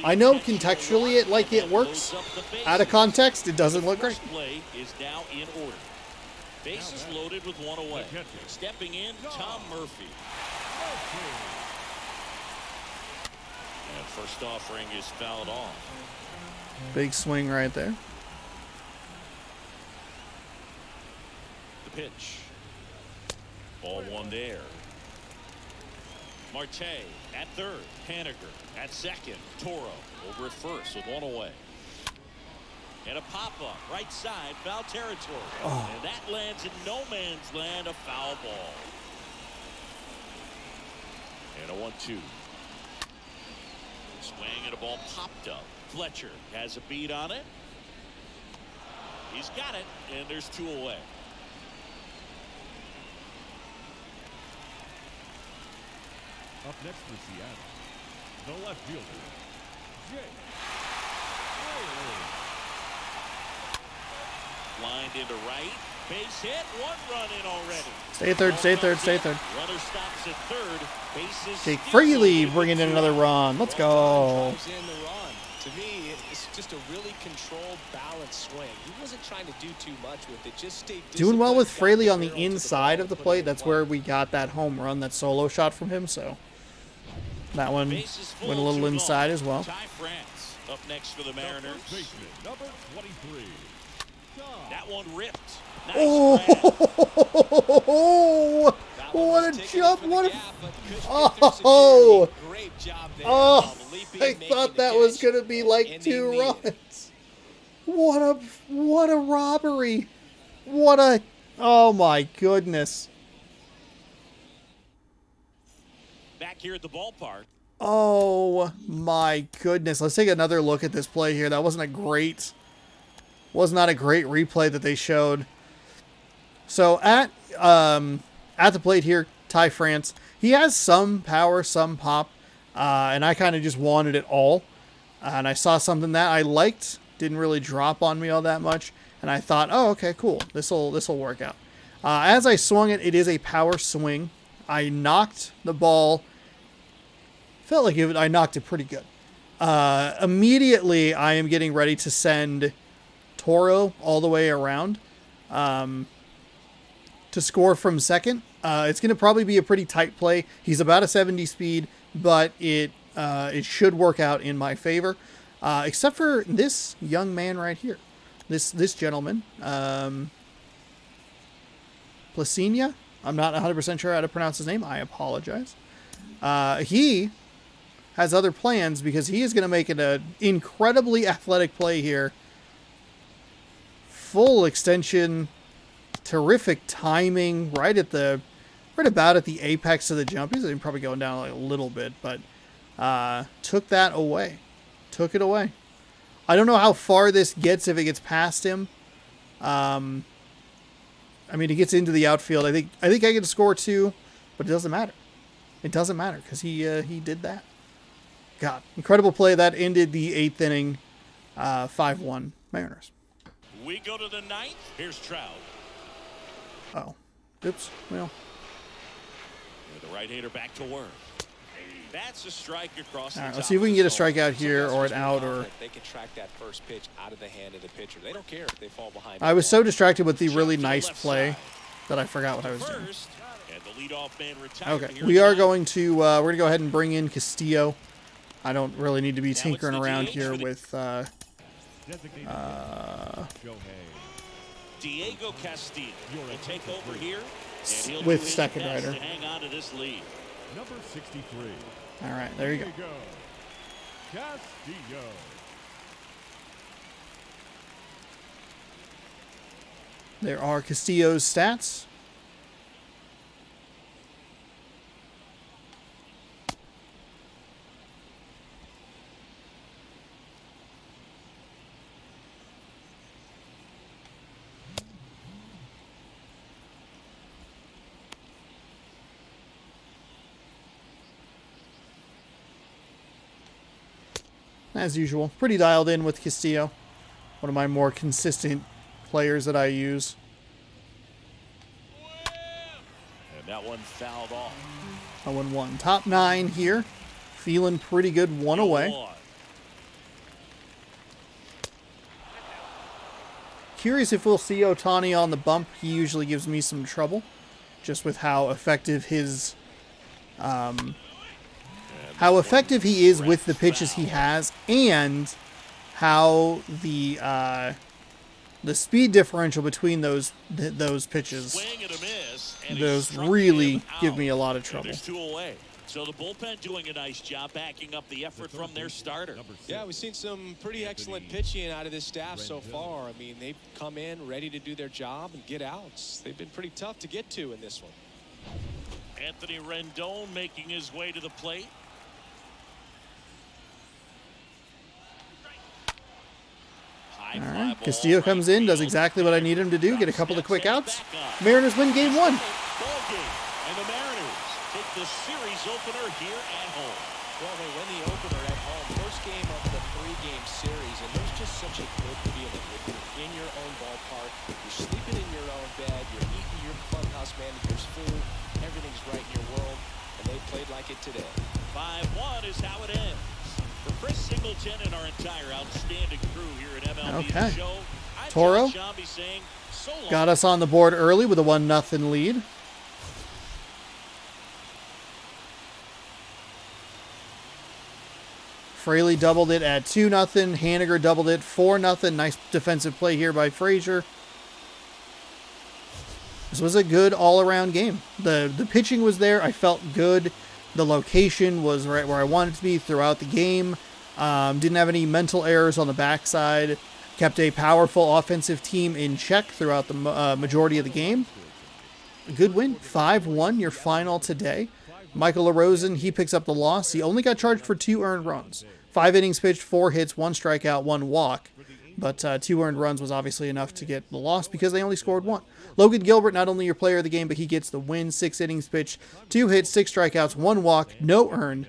I know contextually it works. Out of context, it doesn't look great. Play is now in order. Bases loaded with 1 away. Stepping in, Tom Murphy. And first offering is fouled off. Big swing right there. The pitch. Ball 1 there. Marte at third. Haniger at second. Toro over at first with 1 away. And a pop-up right side, foul territory. Oh. And that lands in no man's land, a foul ball. And a 1-2. Swing and a ball popped up. Fletcher has a beat on it. He's got it, and there's 2 away. Up next for Seattle, the left fielder, Jay. Lined into right. Base hit. 1 run in already. Stay third, stay third, stay third. Runner stops at third. Bases Jake Freely bringing in another run. Let's go. Drives in the run. To me, it's just a really controlled, balanced swing. He wasn't trying to do too much with it. Just stay Doing well with disciplined, Fraley got on the barrel to inside ball, of the put it plate. in That's play. where we got that home run, that solo shot from him. So that one Bases full, went a little 2 inside gone. as well. Ty France up next for the Mariners. Baseman, number 23. That one ripped. Nice Oh, That one what was a ticking jump. for the What a... gap, but couldn't get through Oh, security. Great job there. oh, Leaping, I making thought the that was catch, going to be like and 2 he made it. runs. What a robbery. What a... Oh, my goodness. Back here at the ballpark. Oh, my goodness. Let's take another look at this play here. That was not a great replay that they showed. So at the plate here, Ty France, he has some power, some pop, and I kind of just wanted it all. And I saw something that I liked, didn't really drop on me all that much, and I thought, oh, okay, cool, this'll work out. As I swung it, it is a power swing. I knocked the ball. Felt like I knocked it pretty good. Immediately, I am getting ready to send Toro all the way around to score from second. It's going to probably be a pretty tight play. He's about a 70 speed, but it should work out in my favor, except for this young man right here, this gentleman, Placina. I'm not 100% sure how to pronounce his name. I apologize. He has other plans because he is going to make it an incredibly athletic play here. Full extension, terrific timing, right about at the apex of the jump. He's probably going down like a little bit, but took that away. Took it away. I don't know how far this gets if it gets past him. I mean, he gets into the outfield. I think I get a score 2, but it doesn't matter. It doesn't matter because he did that. God, incredible play that ended the 8th inning, 5-1 Mariners. We go to the 9th. Here's Trout. Oh, oops. Well, With the right-hander back to work. That's a strike across all the right. top Let's see if we can of get the a zone. strikeout here or an out. Or They can track that first pitch out of the hand of the pitcher. They don't care if they fall behind. I was so distracted with the really Shot to the nice left play side. that I forgot what I was doing. First, and the leadoff man retired Okay, here we in are the going to we're gonna go ahead and bring in Castillo. I don't really need to be it's tinkering the around DH here for the- with Designated Shohei. Diego Castillo will take over here. And he'll With do his second best rider. to hang on to this lead. Number 63. All right, there you go. Castillo. There are Castillo's stats. As usual, pretty dialed in with Castillo. One of my more consistent players that I use. And that one fouled off. 0-1. Top 9 here. Feeling pretty good. One away. Curious if we'll see Ohtani on the bump. He usually gives me some trouble, just with how effective his, how effective he is with the pitches he has, and how the speed differential between those pitches, Swing and a miss, and he those struck really him give out. me a lot of And trouble. there's 2 away. So the bullpen doing a nice job backing up the effort from their starter. Yeah, we've seen some pretty excellent pitching out of this staff so far. I mean, they've come in ready to do their job and get outs. They've been pretty tough to get to in this one. Anthony Rendon making his way to the plate. All right, Castillo comes in, does exactly what I need him to do, get a couple of quick outs. Mariners win game 1. Ball game. And the Mariners take the series opener here at home. Well, they win the opener at home. First game of the 3-game series, and there's just such a good feeling when you're in your own ballpark, you're sleeping in your own bed, you're eating your clubhouse manager's food, everything's right in your world, and they played like it today. 5-1 is how it ends. For Chris Singleton and our entire outstanding crew here at MLB Okay. The Show, I'm Toro John Sciambi saying so long. got us on the board early with a 1-0 lead. Fraley doubled it at 2-0. Haniger doubled it 4-0. Nice defensive play here by Frazier. This was a good all-around game. The pitching was there. I felt good. The location was right where I wanted it to be throughout the game. Didn't have any mental errors on the backside. Kept a powerful offensive team in check throughout the majority of the game. A good win. 5-1, your final today. Michael LaRosen, he picks up the loss. He only got charged for 2 earned runs. 5 innings pitched, 4 hits, 1 strikeout, 1 walk. But 2 earned runs was obviously enough to get the loss because they only scored 1. Logan Gilbert, not only your player of the game, but he gets the win. 6 innings pitched, 2 hits, 6 strikeouts, 1 walk, no earned.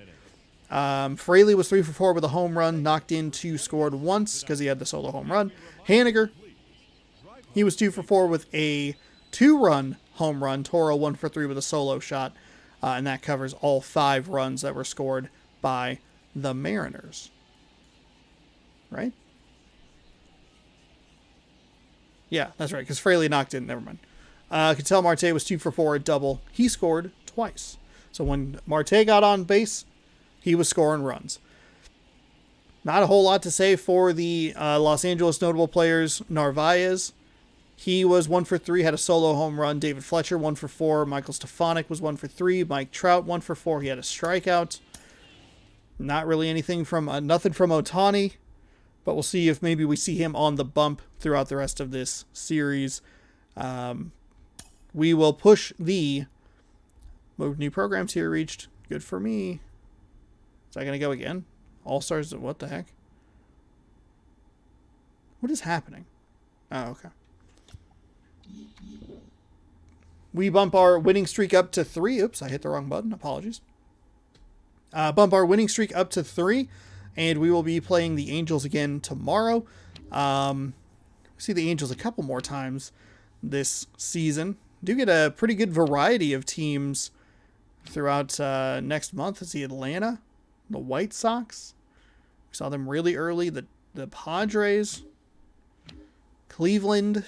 Fraley was 3 for 4 with a home run, knocked in 2, scored once because he had the solo home run. Haniger, he was 2 for 4 with a 2-run home run. Toro 1 for 3 with a solo shot, and that covers all 5 runs that were scored by the Mariners. Right? Yeah, that's right, because Fraley knocked in. Never mind. Ketel Marte was 2 for 4 at double. He scored twice. So when Marte got on base, he was scoring runs. Not a whole lot to say for the Los Angeles notable players. Narvaez, he was 1 for 3, had a solo home run. David Fletcher, 1 for 4. Michael Stefanik was 1 for 3. Mike Trout, 1 for 4. He had a strikeout. Not really anything from, nothing from Ohtani. But we'll see if maybe we see him on the bump throughout the rest of this series. We will push the new programs here reached. Good for me. Is that going to go again? All-Stars, what the heck? What is happening? Oh, okay. We bump our winning streak up to 3. Oops, I hit the wrong button. Apologies. Bump our winning streak up to 3. And we will be playing the Angels again tomorrow. See the Angels a couple more times this season. Do get a pretty good variety of teams throughout next month. It's the Atlanta, the White Sox. We saw them really early. The Padres, Cleveland.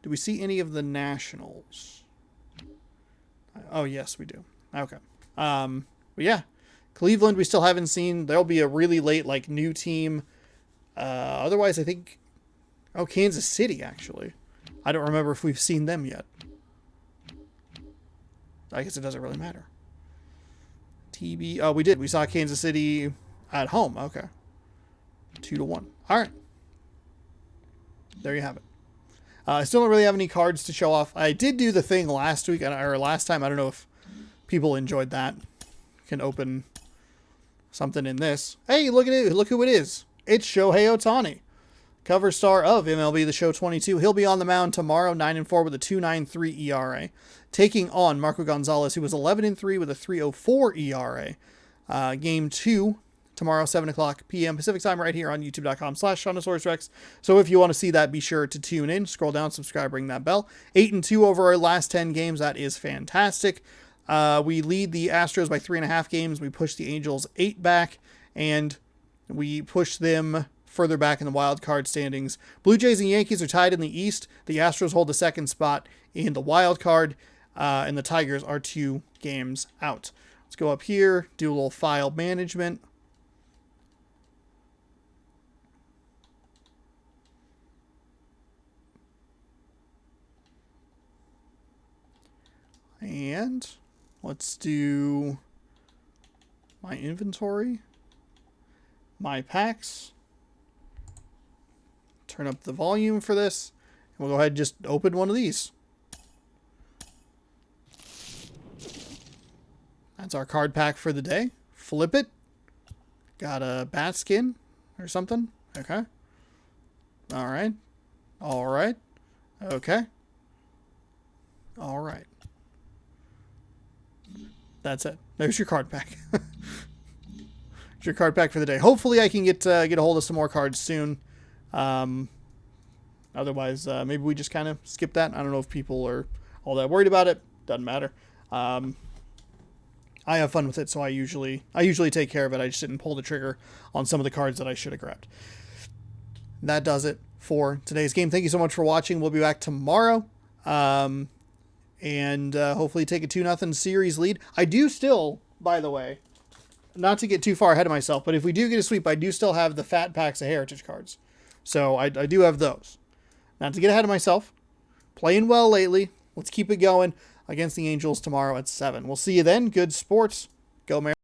Do we see any of the Nationals? Oh, yes, we do. Okay. But yeah. Cleveland, we still haven't seen. There'll be a really late, new team. Otherwise, I think... Oh, Kansas City, actually. I don't remember if we've seen them yet. I guess it doesn't really matter. TB. Oh, we did. We saw Kansas City at home. Okay. 2-1. All right. There you have it. I still don't really have any cards to show off. I did do the thing last week, or last time. I don't know if people enjoyed that. Can open something in this. Hey, look at it. Look who it is. It's Shohei Ohtani, cover star of MLB The Show 22. He'll be on the mound tomorrow, 9-4 with a 2.93 ERA, taking on Marco Gonzalez, who was 11-3 with a 3.04 ERA. Game 2 tomorrow, 7 o'clock p.m. Pacific time, right here on youtube.com/ShondasaurusRex. So if you want to see that, be sure to tune in, scroll down, subscribe, ring that bell. 8-2 over our last 10 games. That is fantastic. We lead the Astros by 3.5 games. We push the Angels 8 back, and we push them further back in the wild card standings. Blue Jays and Yankees are tied in the East. The Astros hold the second spot in the wild card, and the Tigers are 2 games out. Let's go up here, do a little file management. And let's do my inventory, my packs, turn up the volume for this, and we'll go ahead and just open one of these. That's our card pack for the day. Flip it. Got a bat skin or something. Okay. All right. All right. Okay. All right. That's it. There's your card pack. There's your card pack for the day. Hopefully I can get a hold of some more cards soon. Otherwise, maybe we just kind of skip that. I don't know if people are all that worried about it. Doesn't matter. I have fun with it, so I usually take care of it. I just didn't pull the trigger on some of the cards that I should have grabbed. That does it for today's game. Thank you so much for watching. We'll be back tomorrow. And hopefully take a 2-0 series lead. I do still, by the way, not to get too far ahead of myself, but if we do get a sweep, I do still have the fat packs of Heritage cards. So I do have those. Not to get ahead of myself. Playing well lately. Let's keep it going against the Angels tomorrow at 7. We'll see you then. Good sports. Go Mariners.